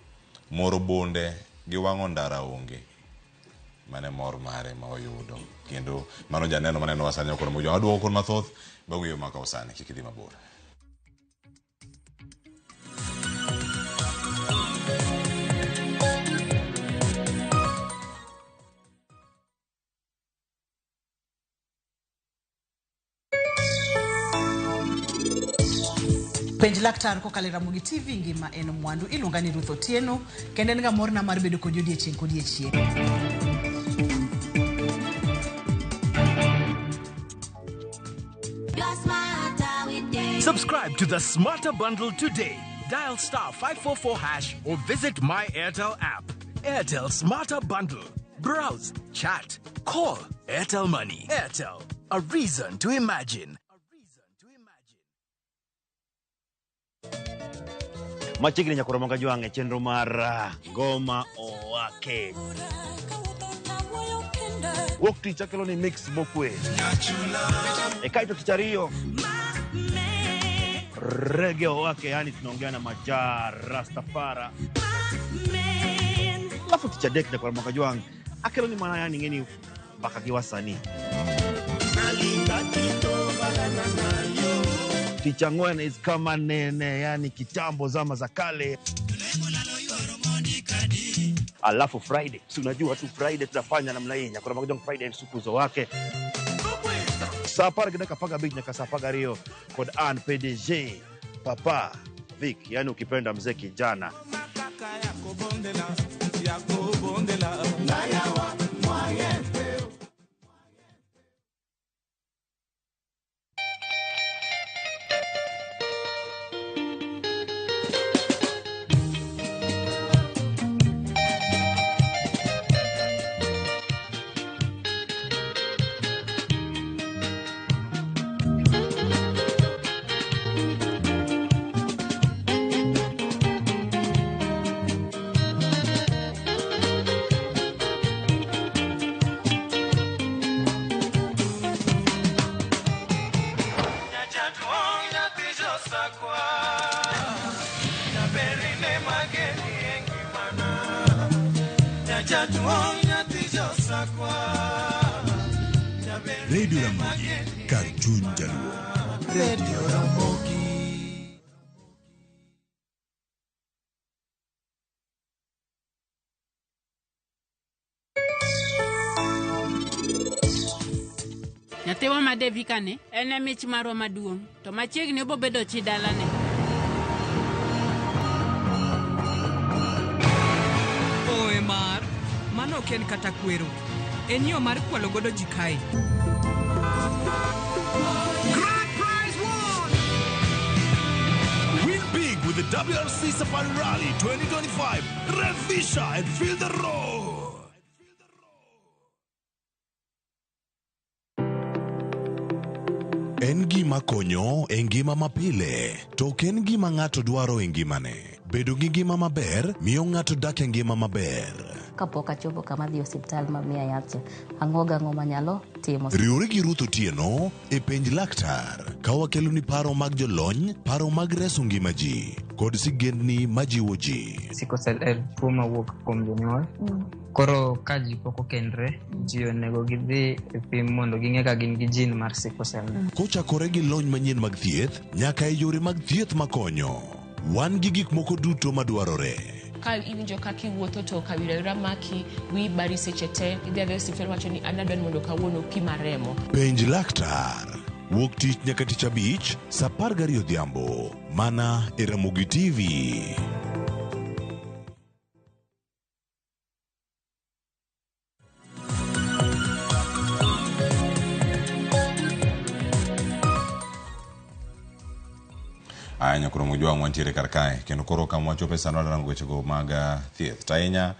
moro bonde gi wang'o ndara onge. Mane mor mare ma oyudo, kendo mano janeno maneno wasani okoro mojo aduogo kon mathoth bang' wiyo maka osani kik idhi mabor. Penj laktar kokalo Ramogi TV ngima en mwandu. Iluonga ni Ruth Otieno, kendo en ga morna mar bedo kod odiechieng' kodiechieng'. Subscribe to the Smarter Bundle today. Dial *544# or visit My Airtel app. Airtel Smarter Bundle. Browse, chat, call. Airtel Money. Airtel. A reason to imagine. Machigni nyakoromonga jwange chenro mar ngoma owake. Wok tich akelo ni mix mokwe. Kaito tichario. Reggae owake, yani tunaongea na majar Rastafara. Alafu tichadek nyakoromonga jwange akelo ni mana yani ngeni baka kiwasani. Tichangwana is kama nene, yani kitambo zama za kale. Alafu Friday, si unajua tu Friday tunafanya namna hii, nyakora magojong Friday siku zo wake. Sapara gidaka paga beach nyaka sapaga rio kod an PDG Papa Vic, yani ukipenda mzee kijana. Radio Ramogi, Karchun Jaluo. Radio Ramogi. Nyatewa ma Devi kane, ene mich marwa maduong', to machiegni obo bedo chi dalane. Oe mar, mano ok en kata kwero. En yo mar kwalo godo ji kae. Grand prize won! Win big with the WRC Safari Rally 2025. Revisha and feel the road. gima konyo e ngima mapile, to ok en gima ng'ato dwaro e ngimane. Bedo gi ngima maber miyo ng'ato dak e ngima maber. Kapok achopo kama dhi osiptal mamiya yath, ang'o gang'o manyalo timo. Riwore gi Ruth Otieno e penj laktar, ka wakelo ni paro mag jolony, paro mag reso ngima ji, kod sigendni majiwo ji. Sickle cell en tuo mawuok kuom jonyuol. Koro ka ji pok okendre, ji onego gidhi e pim mondo ging'e ka gin gi jin mar sickle cell. Kochakore gi lony manyien mag thieth, nyaka e yore mag thieth makonyo. Wan gi gik moko duto madwarore. Ka iwinjo kaka iwuotho to kawira maki wi bari seche te idhi adhi osiptal wacho ni anadwani mondo kawuono pima remo. Penj laktar wuok tich nyaka tich abich saa 12 odhiambo mana e Ramogi TV. Anya kuro mujua mwantiere karkae kendo koro kama wachope sana rango wechego mag thieth tainya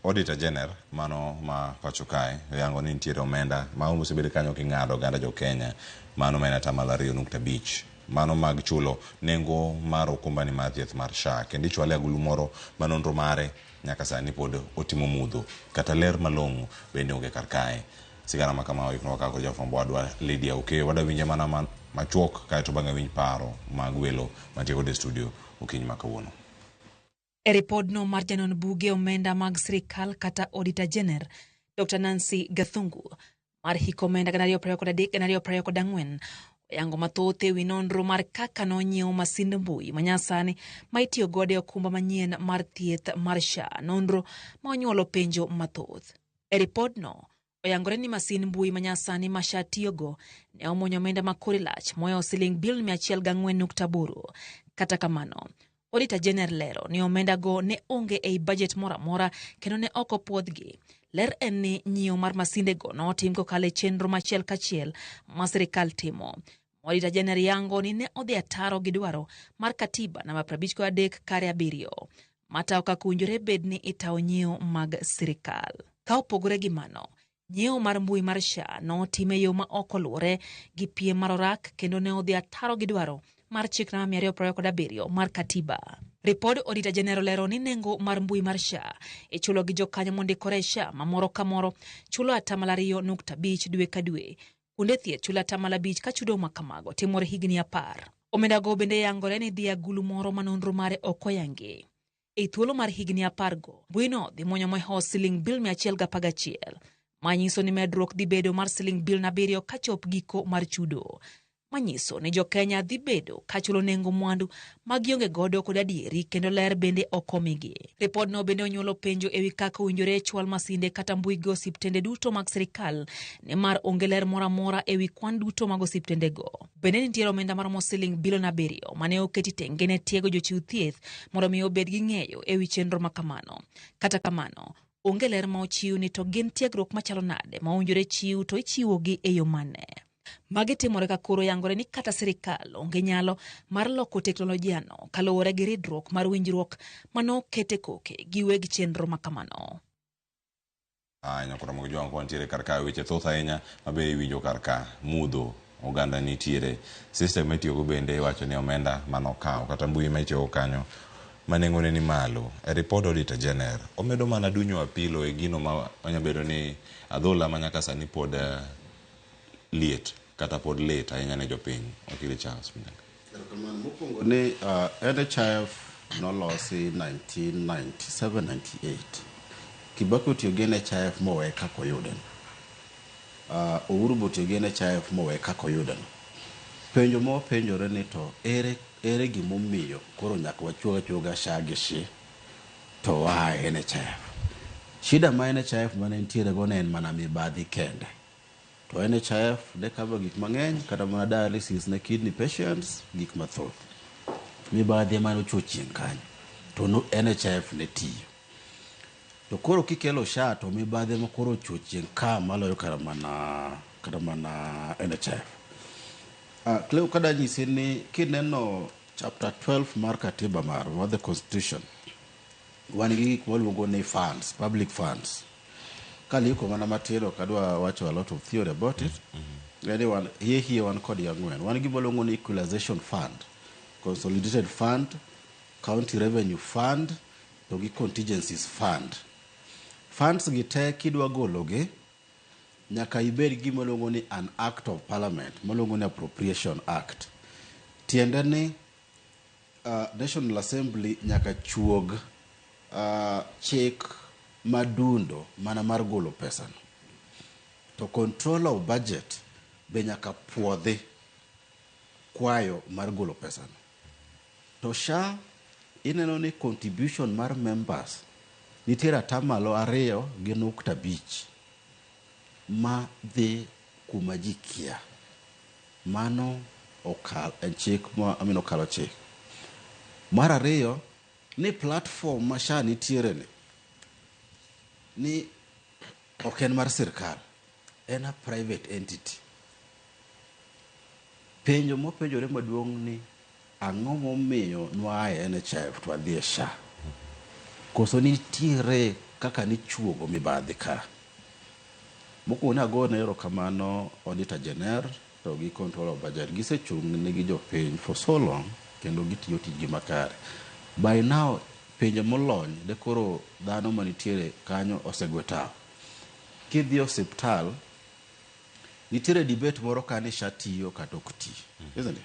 Auditor General mano ma pacho kae yango ni nitiere omenda ma osebed kanyo king'ado ganda jo Kenya mano ma en 2.5 mano mag chulo nengo mar okumbani mar thieth mar SHA kendo ichwale agulu moro manonro mare nyaka sani pod otimo mudho kata ler malong'o bende onge karkae. Sigana makama ikno kako jafwambo wadwa Lydia Oke wada winje mana machuok kae to bang'e winj paro mag welo mantieko de studio okinyi makawuono. E ripodno mar janon buge omenda mag sirikal kata Auditor General Dr. Nancy Gathungu mar hik omenda 2023-2024 yango mathoth ewi nonro mar kaka nonyiew masind mbui manyasani ma itiyo godo e okumba manyien mar thieth mar SHA, nonro ma onyuolo penjo mathoth. E ripodno oyangore ni masin mbui manyasani ma SHA tiyogo ne omonyo omenda makore lach moyo siling bil 104.8. Kata kamano, Auditor General lero ni omenda go ne onge ei budget mora kendo ne oko puodhgi. Ler en ni nyiew mar masinde go no tim kokale chenro machiel kachiel ma sirikal timo. Auditor General yango ni ne odhi ataro gi dwaro mar katiba namba 53/7 mata okakunjore bed ni itawo nyiew mag sirikal. Ka opogore gi mano, nyiew mar mbui mar SHA no time yo ma oko luore gi piem mar orak kendo ne odhi ataro gi dwaro mar chik namba 227 mar katiba. Ripod Auditor General lero ni nengo mar mbui mar SHA ichulo gi jokanyo mondikore SHA ma moro ka moro chulo 2.5 dwe ka dwe. Kuonde thieth chulo 5 ka chudo makamago timore higni 10. Omenda go bende yangore ni dhi agulu moro manonro mare okoyangi. E thuolo mar higni 10 go, mbuino dhi mwonyo moho siling bil 111 manyiso ni medruok dhi bedo mar siling bil 7 kachop giko mar chudo. Manyiso ni jo Kenya dhi bedo kachulo nengo mwandu magionge godo kod adieri kendo ler bende okomigi. Ripod no bende onyuolo penjo ewi kaka winjore chwal masinde kata mbui go osiptende duto mag sirikal ne mar onge ler mora ewi kwan duto mag osiptende go. Bende nitiere omenda mar siling bil 7 mane oketi tenge ne tiego jochiw thieth mondo mi obed gi ng'eyo ewi chenro makamano. Kata kamano, onge ler ma ochiw ni to gin tiegruok machalo nade ma owinjore chiw to ichiwogi e yo mane. Magi timore ka koro yangore ni kata sirikal onge nyalo mar loko teknolojia no kaluwore gi ridruok mar winjruok mano kete koke gi weg chenro makamano. Anya kura mojua wangu ntiere karka weche thoth ahinya mabe winjo karka mudho oganda nitiere system itiyo bende wacho ni omenda manokao kata mbui ma itiyo kanyo manengone ni malo. E report Auditor General omedo mana dunyo apilo e gino ma onyabedo ni adhola manyaka sani pod liet kata pod late ahinya ne jopiny. Okili Charles Mokwongo ni NHIF nolosi 1997-98. Kibaki otiyo gi NHIF mowe kaka oyuden. Uhuru be otiyo gi NHIF mowe kaka oyuden. Penjo mo penjore ni to ere gimomiyo koro nyaka wachuoga SHA gi SHI to wae NHIF. Shida ma NHIF mane nitiere go ne en mana mibadhi kende. To NHIF ne cover gik mang'eny kata mana dialysis ne kidney patients gik mathoth. Mibadhi mane ochuochien kanyo to no NHIF ne tiyo. To koro kikelo SHA to mibadhi ma koro ochuochien ka maloyo kata mana NHIF. Kleo kada nyisi ni kineno chapter 12 mar katiba mar the constitution wan gi gik maluongo ni funds, public funds. Kaliko mana matiro kadwa wacho a lot of theory about it. anyone here one code yangwen one gibolongo ni equalization fund, consolidated fund, county revenue fund, to gi contingencies fund. Funds gi te kidwa gologe nyaka ibed gimolongo ni an act of parliament, molongo ni appropriation act. Tiende ni National Assembly nyaka chuog chik madundo mana mar golo pesa no. To control of budget be nyaka puodhi kwayo mar golo pesa no. To SHA ineno ni contribution mar members nitiere 2.5% ma dhi kuma ji kia. Mano en chik okalo chik. Mar ariyo ni platform ma SHA nitiere ni ok en mar sirkal, en a private entity. Penjo mopenjore maduong' ni ang'o momiyo nwae NHIF to adhi e SHA. Koso nitiere kaka nichuogo mibadhi ka. Mokuongo nagone erokamano Auditor General to gi Control of Budget. Gisechung' ne gi jopiny for so long kendo gitiyo tijgi makare. By now penjo molony de koro dhano manitiere kanyo osegwe tao. Kidhi osiptal nitiere debate moro kani SHA tiyo kata ok ti, isn't it?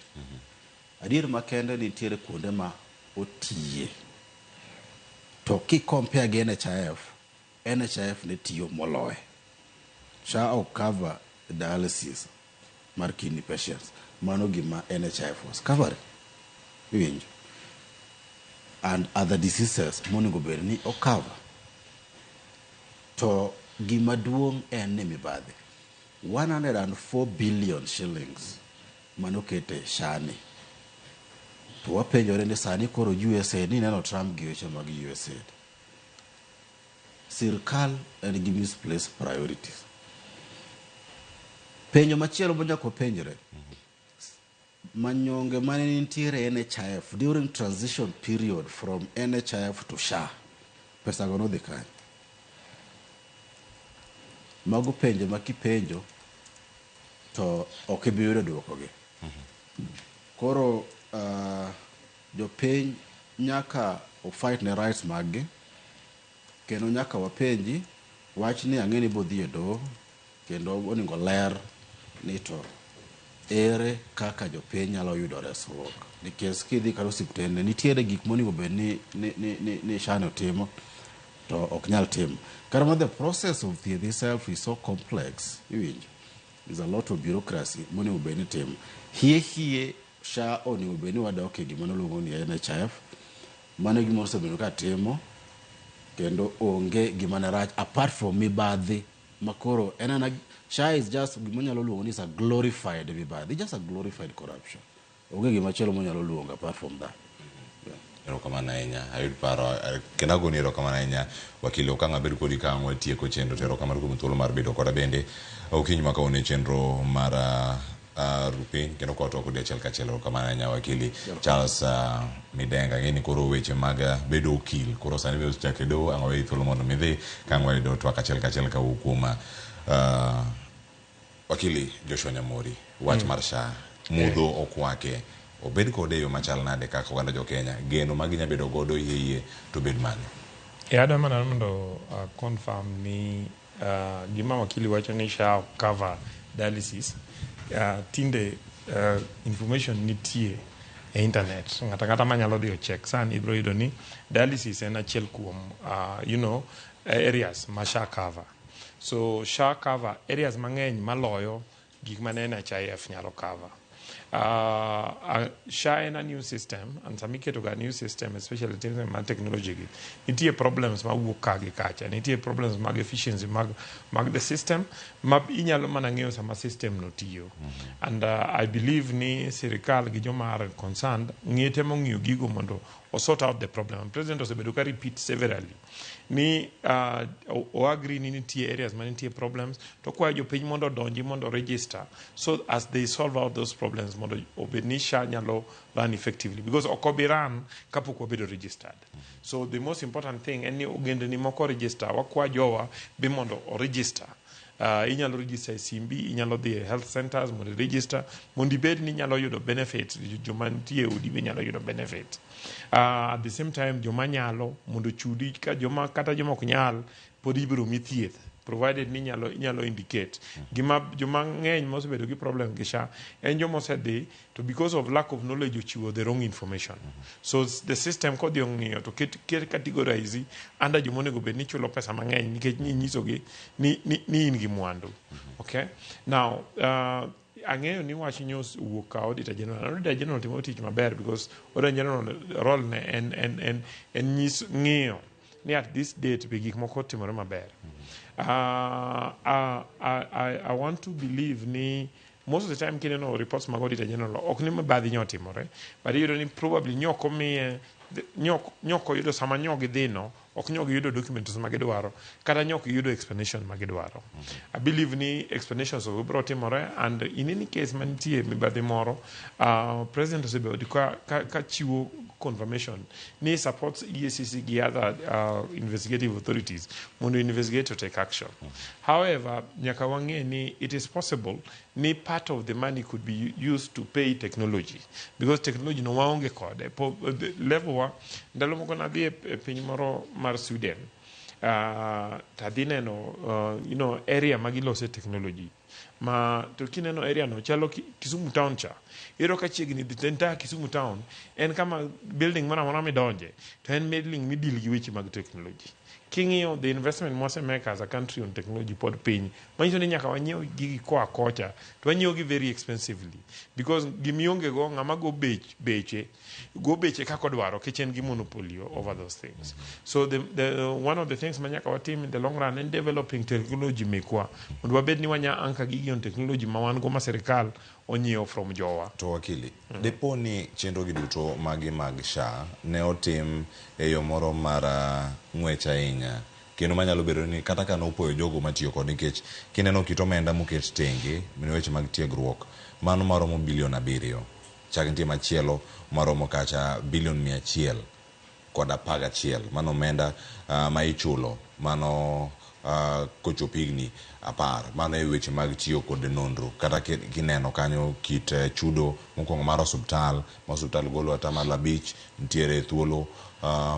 Adier makende nitiere kuonde ma otiye. To compare gi NHIF ne tiyo moloye. SHA ok cover dialysis mar kidney patients. Mano gima NHIF was covering. And other diseases monego bed ni o cover. To gima duong' en ni mibadhi 104 billion shillings manokete SHA ni. To wapenjore ni sani koro USAID ni neno Trump gi weche mag USAID. Sirkal en gi misplaced priorities. Penjo machielo monyako penjore. Manyonge mane nitiere NHIF during transition period from NHIF to SHA. Pesa gono dhi kanye. Mago penjo makipenjo to ok ibiyudo duoko gi. Koro jopiny nyaka o fight ne rights maggi. Kendo nyaka wapenji wach ni ang'eni bodhi e doho kendo oningo ler ni to ere kaka jopiny nyalo yudo resruok. Nikech kidhi kar osiptende nitiere gik monego bed ni SHA no timo to ok nyal timo. Karama the process of the itself is so complex. There's a lot of bureaucracy monego bed ni timo. Hie SHA onego bed ni wadoke gima noluongo ni NHIF. Mano gima osebedo ka timo kendo onge gima ne rach apart from mibadhi makoro SHA is just gimonyalo luongo ni is a glorified mibadhi, just a glorified corruption. Onge gima chelo monyalo luongo apart from that. Erokamano ahinya. Ayud paro kendo agoni erokamano ahinya wakili Okanga bedo kodi ka watieko chenro to erokamano kuom thuolo mar bedo koda bende okinyi ma kawuono chenro mar rupiny kendo kwa toko dia kachiel erokamano ahinya wakili Charles Midenga. Ng'eni koro weche mag bedo okil koro sani be osechako doho ang'o weyi thuolo mondo midhi ka ang'o weyi do twak achiel ka kuoma wakili Joshua Nyamori wach mar SHA mudho okwake obed kode yo machal nade kaka oganda jo Kenya geno maginya bedo godo yie to bed mane. Adwa mana mondo confirm ni gima wakili wacho ni SHA cover dialysis. Tinde information nitie e internet. Ngata manyalo dhi check sani ibro yudo ni dialysis en achiel kuom areas ma SHA cover. So SHA cover areas mang'eny maloyo gik mane NHIF nyalo cover. SHA en a new system and samiketo ga new system especially in terms of technology nitie problems ma wuok ka gi kacha, nitie problems mag efficiency mag the system ma inyalo mana ng'eyo sama system no tiyo. And I believe ni sirikal gi joma are concerned ng'ete mong'iyo gigo mondo o sort out the problem. President osebedo ka repeat severally ni o agree ni nitie areas ma nitie problems to kwayo jopiny mondo donji mondo register so as they solve out those problems mondo obed ni SHA nyalo run effectively because okobi run kapok wabedo registered. So the most important thing en ni ogendni moko register wakwa jowa be mondo o register inyalo register simbi, inyalo dhi health centers mondo register mondo ibed ni inyalo yudo benefit, joma nitie udi be nyalo yudo benefit. At the same time joma nyalo mondo chudi ka joma kata joma ok nyal pod ibiro mi thieth provided ni inyalo indicate. Gima joma ng'eny mosebedo gi problem gi SHA en joma osedhi to because of lack of knowledge ochiwo the wrong information. So the system kodhi ong'iyo to ket categorize under joma onego bed ni chulo pesa mang'eny nikech nyisogi ni in gi mwandu. Okay? Now, ang'eyo ni wach news wuok ka Auditor General. Auditor General timo tich maber because Auditor General role ne en ng'iyo ni at this date be gik moko timore maber. I want to believe ni most of the time kineno reports mag Auditor General ok ni mabadhi nyotimore, but iyudo ni probably nyoko miye nyoko yudo sama nyogi dhino ok nyogi yudo documents magidwaro kata nyok yudo explanation magidwaro. I believe ni explanations of bro timore, and in any case mantie mibadhi moro president osebedo ka chiwo confirmation ni supports EACC gi other investigative authorities mondo investigate to take action. However, nyaka wang'e ni it is possible ni part of the money could be used to pay technology, because technology no waonge kode level wa ndalo moko nadhi e piny moro mar Sweden tadhi neno area magilose technology ma to kineno area no chalo Kisumu town cha ero ka chiegni entire Kisumu town en kama building mara mora midonje to en building midil gi weche mag technology. King'iyo the investment mwase make as a country on technology pod piny manyiso ni nyaka wanyiew gigi koa kocha to wanyiew gi very expensively, because gimionge go ng'ama go beche kako dwaro kech en gi monopoly over those things. So the one of the things manyaka watim in the long run in developing technology mekwa mondo wabed ni wanya anka gigi on technology ma wan go ma serikal onyiew from jowa. To wakili, depo ni chenro gi duto magi mag SHA ne otim e yo moro mar ng'wech ahinya, kendo manyalo bedo ni kata ka nopoyo jogo matiyo kod, nikech kineno kit omenda moket tenge mine weche mag tiegruok mano maromo bilion 7, chak nitie machielo maromo kacha bilion 100 kod 11, mano omenda ma ichulo mano kochopo higni 10, mano e weche mag tiyo kod nonro. Kata kineno kanyo kit chudo mokwongo mar osuptal golo atamalo 5, nitiere thuolo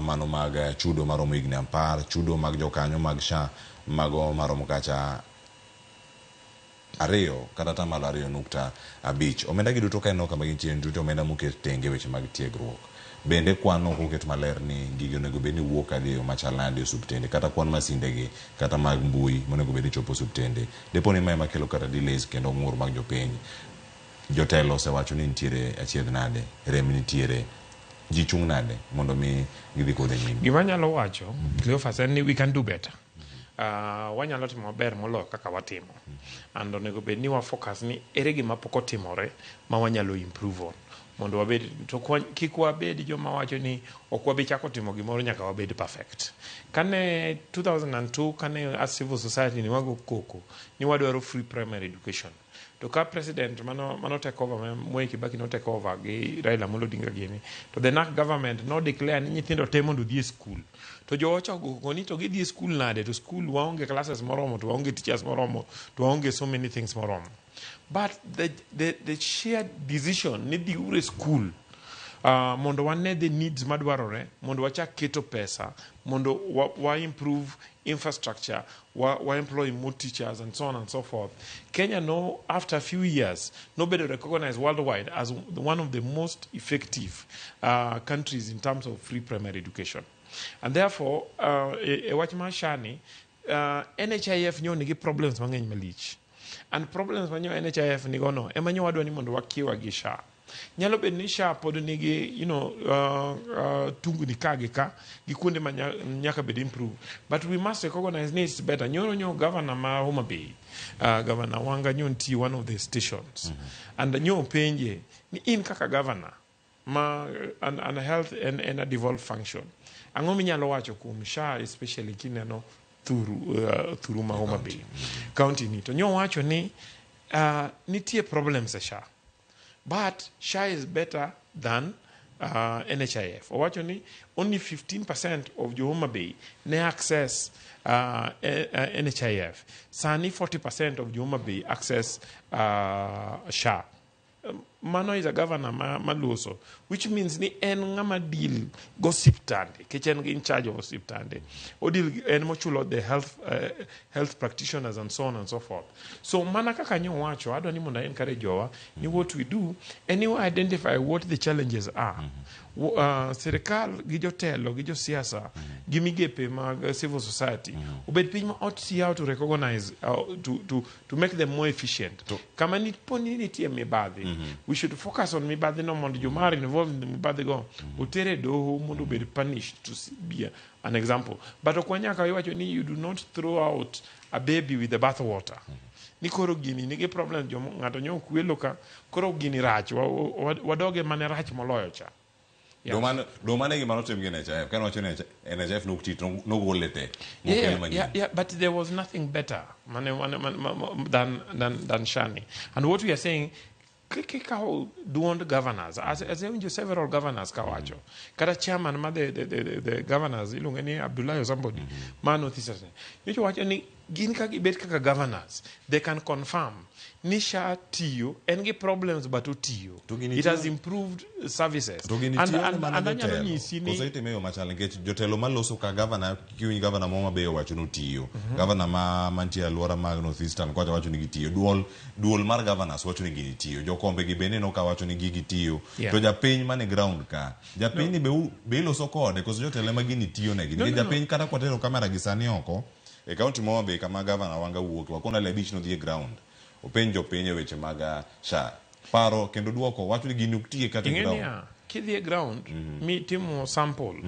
mano mag chudo maromo higni 10, chudo mag jokanyo mag SHA mago maromo kacha 2 kata atamalo 2.5. Omenda gi duto kaneno kama gintie duto omenda moket tenge weche mag tiegruok. Bende kwan ok oket maler ni gigi onego bed ni wuok adi machal nade osuptende, kata kwan masinde gi kata mag mbui monego bed ni chopo osuptende. Depo ni mae makelo kata delays kendo ng'ur mag jopiny. Jotelo osewacho ni nitiere achiedh nade, rem nitiere, ji chung' nade mondo mi gidhi kode nyime. Gima nyalo wacho Cleophas en ni we can do better. Wanyalo timo maber moloyo kaka watimo, and onego bed ni wa focus ni ere gima pok otimore ma wanyalo improve on mondo wabed to kik wabed joma wacho ni ok wabi chako timo gimoro nyaka wabed perfect. Kane 2002 kane as civil society ni wago koko ni wadwaro free primary education, to ka president mano take over, Mwai Kibaki no take over gi Raila Amolo Odinga gini, to the NAC government no declare ni nyithindo te mondo dhi e school. To jowacho go ni to gidhi e school nade, to school waonge classes moromo, to waonge teachers moromo, to waonge so many things moromo. But the shared decision ni dhi ure school mondo wane the needs madwarore, mondo wachak keto pesa, mondo wa improve infrastructure, wa employ more teachers and so on and so forth. Kenya no, after a few years, nobody recognized worldwide as one of the most effective countries in terms of free primary education. And therefore, wachmashani, NHIF nyo nigi problems mang'eny malich. And problems manyo NHIF nigono, emanyo wadwa ni mondo wakiwa gi SHA. Nyalo bed ni SHA pod nigi tungu ni ka gi kuonde ma nyaka bed improve, but we must recognize needs better. Nyo governor ma Homa Bay, Governor Wanga nyo nti one of the stations, and nyo penje ni in kaka governor ma and health and a devolved function ang'o minyalo wacho kuom SHA, especially kineno thuru ma Homa Bay county ni. To nyo wacho ni nitie problems e SHA, but SHA is better than NHIF. Owacho ni only 15% of jo Homa Bay ne access NHIF. Sani 40% of jo Homa Bay access SHA. Mano is a governor maluso, which means ni en ngama deal go siptande, kitchen in charge of siptande. O deal en mochulo the health practitioners and so on and so forth. So manaka kanyo wacho, ado ni munda encourage jowa, ni what we do, and you identify what the challenges are. Serikal gijo telo, gijo siasa, gimigepe mag civil society. Ubed pima ought see how to recognize, to make them more efficient. Kama ni poni ni tie mibadhi. We should focus on mibadhi no mondo jomari involved in the mibadhi go. Utere doho mondo be punished to be an example. But okwanyaka iwacho ni you do not throw out a baby with the bath water. Ni koro gini nige problem jomo ngato nyo kwelo ka koro gini rach wadoge mane rach moloyo cha. Yeah. Do mane gi manotem gi NHIF kan wacho ne NHIF no kiti no golete. Yeah, but there was nothing better than Shani. And what we are saying, duond governors, as several governors kawacho. Kada chairman ma the governors ilungeni Abdullah or somebody. Man notices. You wacho ni gin ka gibet kaka governors, they can confirm nisha tiyo engi problems batu tiyo. It has improved services. And anyalo nyisi ni kosa ite meyo machal ngech jotelo maloso ka governor kiwinj governor Homa Bay wacho no tiyo. Governor mantie alwora mag North Eastern kwacho wacho ni gitiyo. Duol mar governors wacho ni gitiyo. Jokombe gi bende no ka wacho ni gitiyo. To japiny mane ground ka. Japiny ni be iloso kode koso jotelo magini tiyo ne gini. Japiny kata kwatero kamera gisani oko. E county Homa Bay kama governor wanga wuok wakona lebich no dhie ground. Openjo penye weche maga SHA. Paro kendo duoko wacho ni gini uktie kata ground. Kidhie ground mi timo sample.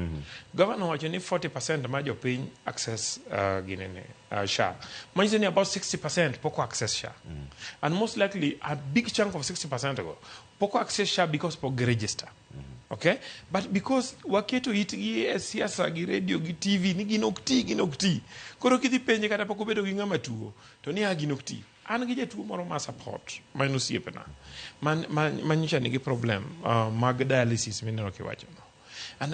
Governor wacho ni 40% ma jopiny access SHA. Manyiso ni about 60% poko access SHA. And most likely a big chunk of 60% ago poko access SHA because poko register. Okay? But because waketo itgi siasa gi radio gi TV ni ginokti. Koro kidhi penje kata poko bedo gi ngama tuo to ni ginokti. An gi jatuo moro ma support mano siepena. Manyicha nigi problem mag dialysis mineno kiwacho no. And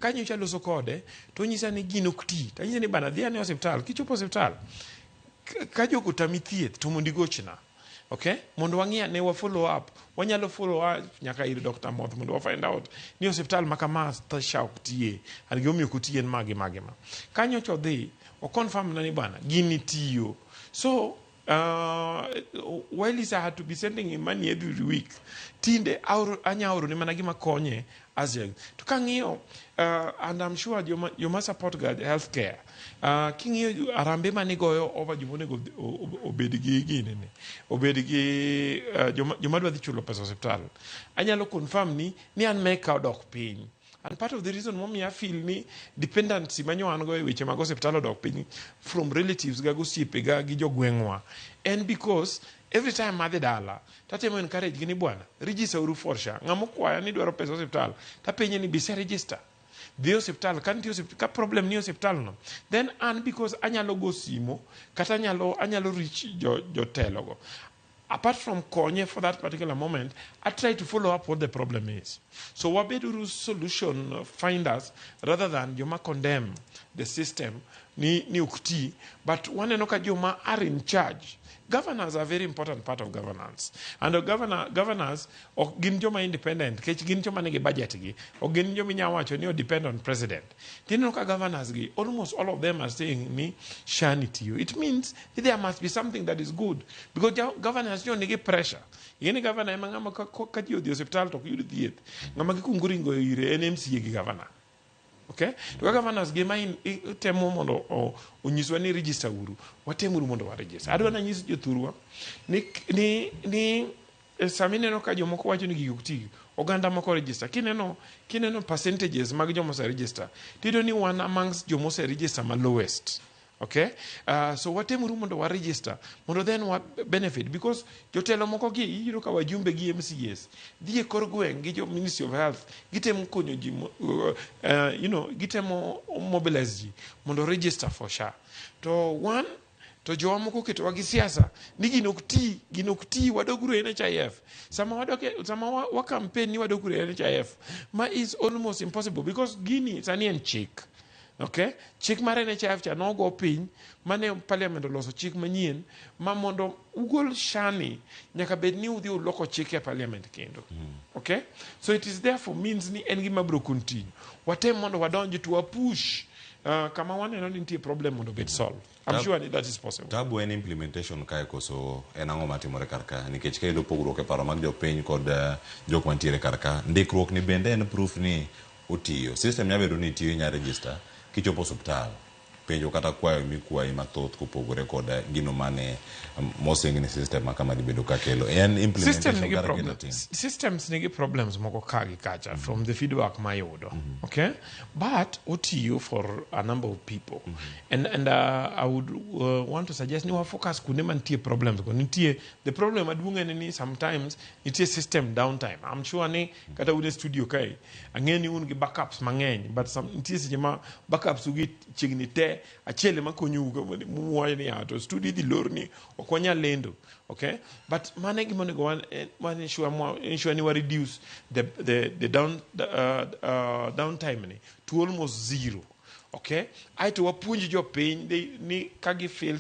kanyo chaloso kode to nyisa ni ginokti. To nyisa ni bana dhia ne hospital, kichopo hospital ka jogo tami thieth to mondo igochna. Okay? Mondo wangia ne wa follow up. Wanyalo follow up nyaka ir Dr. Moth mondo wa find out ni hospital makama ta shauk tie. And giomi kutie magi ma. Kanyo chodhi o confirm na ni bana gini tiyo. So while Lisa had to be sending him money every week, tinde anya ni managima konye as young. To kangio and I'm sure you must support healthcare. Kingi arambe manigoyo over jumone go obedigi gini. Obedigi jumadwa dhi chulo pesa hospital. Anyalo confirm ni an make out dok piny. And part of the reason mommy I feel ni dependency manyo an go weche mag hospital dok piny from relatives ga gosiepe ga gi jogwengwa. And because every time madhi dala tatemo encourage gini bwana register uru for SHA. Ngamo kwaya ni dwaro pesa hospital tapenye ni bise register. The hospital can't use ka problem ni hospital no. Then and because anyalo go simo kata anyalo reach jotelo go. Apart from konye for that particular moment, I try to follow up what the problem is. So wabeduru solution finders rather than joma condemn the system ni ukti, but one enoka joma are in charge. Governors are a very important part of governance. And the governors, or ginjoma independent, kech ginjoma nege budget gi, or ginjoma nyawacho ni depend on president. Tinoka governors gi, almost all of them are saying ni shani to you. It means there must be something that is good. Because governors don't nege pressure. Yene governor ema ngama katiyo di hospital to kuyudi thieth. Ngama kikunguringo ire NMCA gi governor. Okay? To governors gema in temo mondo onyiswa ni register uru. Watemuru mondo wa register. Adwa na nyisi jothurwa ni samine no ka jomoko wacho ni giyukti oganda moko register. Kineno percentages mag jomo se register. Tido ni one amongst jomo se register ma lowest. Okay? So watemuru mondo wa register. Mondo then wa benefit. Because jotelo moko gi yiro ka wajumbe gi MCS. Dhie kor gweng gi jo Ministry of Health. Gitemo konyo ji, gitemo mobilize ji. Mondo register for SHA. To one, to jowa moko ketowa gi siasa ni gino ok ti wadoguru NHIF sama wa campaign ni wadoguru NHIF ma is almost impossible because gini sani en chik. Okay, chik mar NHIF cha nogo piny mane parliament oloso chik manyien ma mondo ugol shani nyaka bed ni udhi uloko chik e parliament kendo. Okay, so it is therefore means ni en gima bro continue watem mondo wadonji to push kama waneno ni nitie problem mondo get solve. I'm sure that is possible. Tabu en implementation kae koso en ang'o matimore karka nikech ka ido pogruok e paro mag jopiny kod jok mantiere karka ndikruok ni bende en proof ni otiyo system nyabedo ni tiyo nya register kichopo hospital penjo kata kwayo mikwayi mathoth kopogore kod gino mane mosengni system kama dibedo kakelo en implementation systems nigi problems moko kagi kacha from the feedback mayudo. Okay, but otiyo for a number of people and I would want to suggest ni wa focus kunde mantie problems ko nitie the problem aduong en ni sometimes nitie system downtime. I'm sure ni kata une studio kai angeni un gi backups mangeny but some nitie sejema backups ugi chigni te achele makonyu muwaye ni ato studio di lorni okonya lendo. Okay, but manage money go one ensure ni we reduce the downtime ni to almost zero. Okay, I to wapunji jo pain they ni kagi fail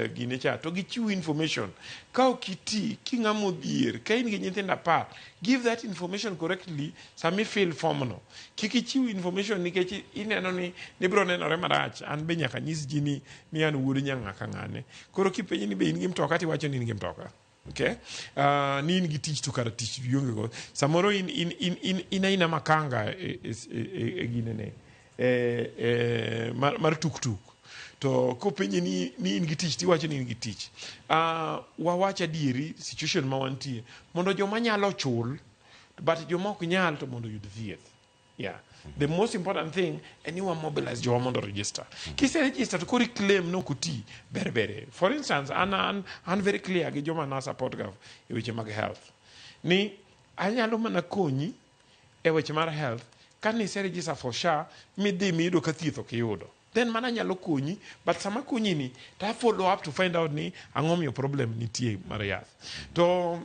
gine cha to gi chiu information ka okiti kinga modhier ka in gi nyithinda pa give that information correctly sami fail formono kiki chiu information nikech ineno ni bro nenore marach an be nyaka nyis ji ni an wuod nyanga ka ngane koro kipenji ni be in gi mtoka ti wacho ni in gi mtoka. Okay, ni in gi tich to kara tich yonge go samoro ina makanga gine ne mar tuk to kopenye ni in gi tich tiwacho ni in gi tich wawacha dieri situation ma wantie mondo joma nyalo chul but joma ok nyal to mondo yud thieth. Yeah, the most important thing anyone mobilize joma mondo register kise register to kori claim no kuti berbere. For instance an very clear gi joma na support gov e weche mag health ni anyalo mana konyi e weche mar health kan ni se register for SHA midhi mido ka thieth ok yudo then mana nyalo konyi but sama konyi ni ta follow up to find out ni ang'om your problem nitie mar yath to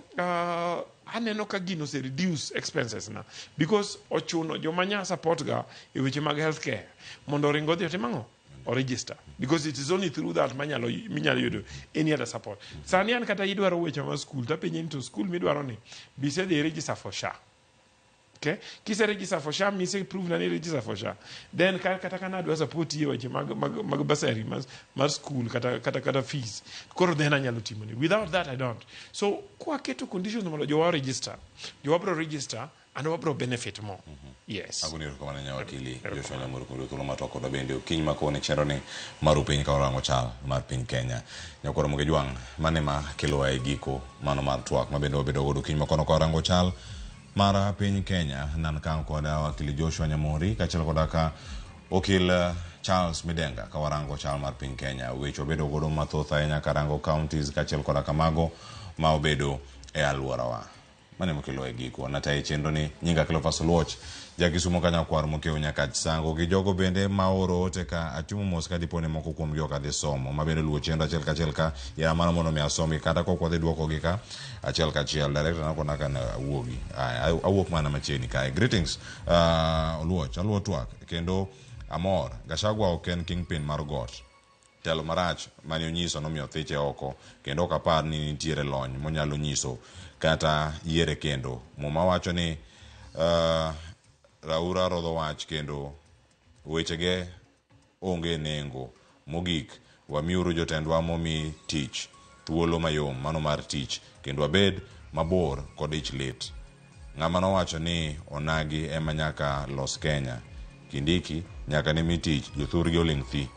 aneno ka gino se reduce expenses na because ochuno joma nya support ga e weche mag healthcare mondo ringo dhi otimango or register because it is only through that minyalo yudo any other support. Sani an kata idwaro weche mag school ta penye into school midwaro ni be say they register for SHA. Okay, kise register for SHA mise prove na ni register for SHA then kata kana adwa support ye weche mag basari mar school kata fees koro then anyalo timo ni without that I don't. So kwa keto conditions mondo jowa register jowa bro register and wabro benefit more. Yes, aguniro kama nanya wakili Joshua Nyamuru kundo tulo matoko da bende okiny makone cheroni maru piny ka orango chal mar piny Kenya nyakoro muge juang mane ma kelo ai giko mano mar twak mabende obedo godo kiny makono ka orango chal mara piny Kenya nan kan koda wakili Joshua Nyamuri kachel koda ka okil Charles Midenga ka warango chal mar piny Kenya wecho bedo godo mathoth ahinya karango counties kachel koda kamago ma obedo e alworawa mane mokelo e giko na tai chenro ni nyinga Cleophas Watch jakisumo kanya kwar mokeo nyaka sango gi jogo bende maoro ote ka atumo mos ka dipone moko kuom joka de somo mabende luo chenro achel ka ya mano mono mi asomi kata kokwa de duoko gi ka achel director na kona kana wuogi awuok mana macheni kai greetings luo twak kendo amor Gachagua oken kingpin mar got telo marach mani onyiso no miyo thiche oko kendo kapar ni nitiere lony monyalo nyiso kata yiere kendo muma wacho ni Raura rodho wach kendo wechege onge nengo mogik wamiuru jotendwa momi tich thuolo mayom mano mar tich kendo abed mabor kod ich lit ng'ama nowacho ni onagi ema nyaka los Kenya kindiki nyaka ne mi tich jothurgi oling thi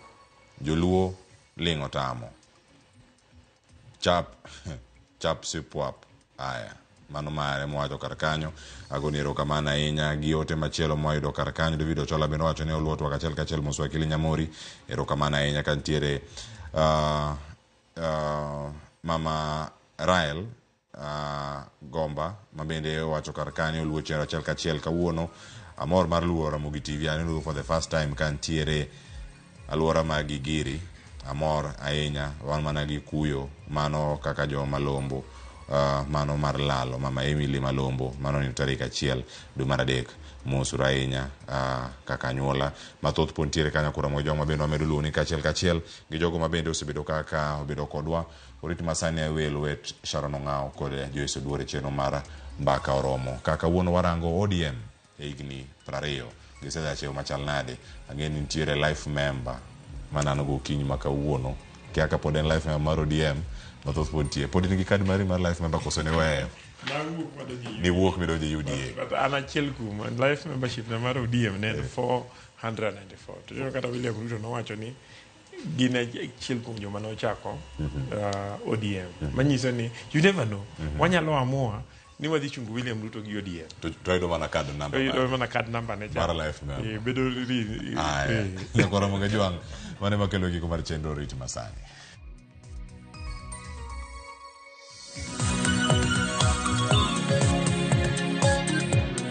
joluo ling otamo chap sipwap aya mano mare mwacho karkanyo agoniro kamana inya giote machielo moyudo karkanyo David Ochola beno wacho ne oluot kachel Muswakili Nyamori ero kamana inya kantiere mama Rael Gomba mabende wacho karkanyo luochero kachiel kawuono amor mar luo Ramogi TV aneno for the first time kantiere alwora magigiri amor ahinya wan mana gi kuyo mano kaka jo malombo mano mar lalo mama Emily Malombo mano ni tarik 1 dwe mar 3 mosura ahinya kaka nyuola mathoth pontiere kanya kura mo joma bende wamedo luoni kachiel gi jogo mabende osebedo kaka obedo kodwa orit masani awel wet Sharon Ong'ao kod Joyce Oduore cheno mara mbaka oromo kaka wuono warango ODM higni 20 giseda cheo machal nade ang'eni nitiere life member manano go kinyi makawuono kaka pod en life member mar ODM mathoth pontie pod nigi kad mari mar life member koso ne weyo ni wuok midonje UDA but an achiel kuom life membership na mar ODM ne 494 to jo kata William Ruto nowacho ni gin achiel kuom joma nochako ODM manyiso ni you never know wanyalo amua ni wadhi chungo William Ruto gi ODM to ido mana card number ne para life member bedo ai kora mo gajwang mane makelo giko mar chenro rit masani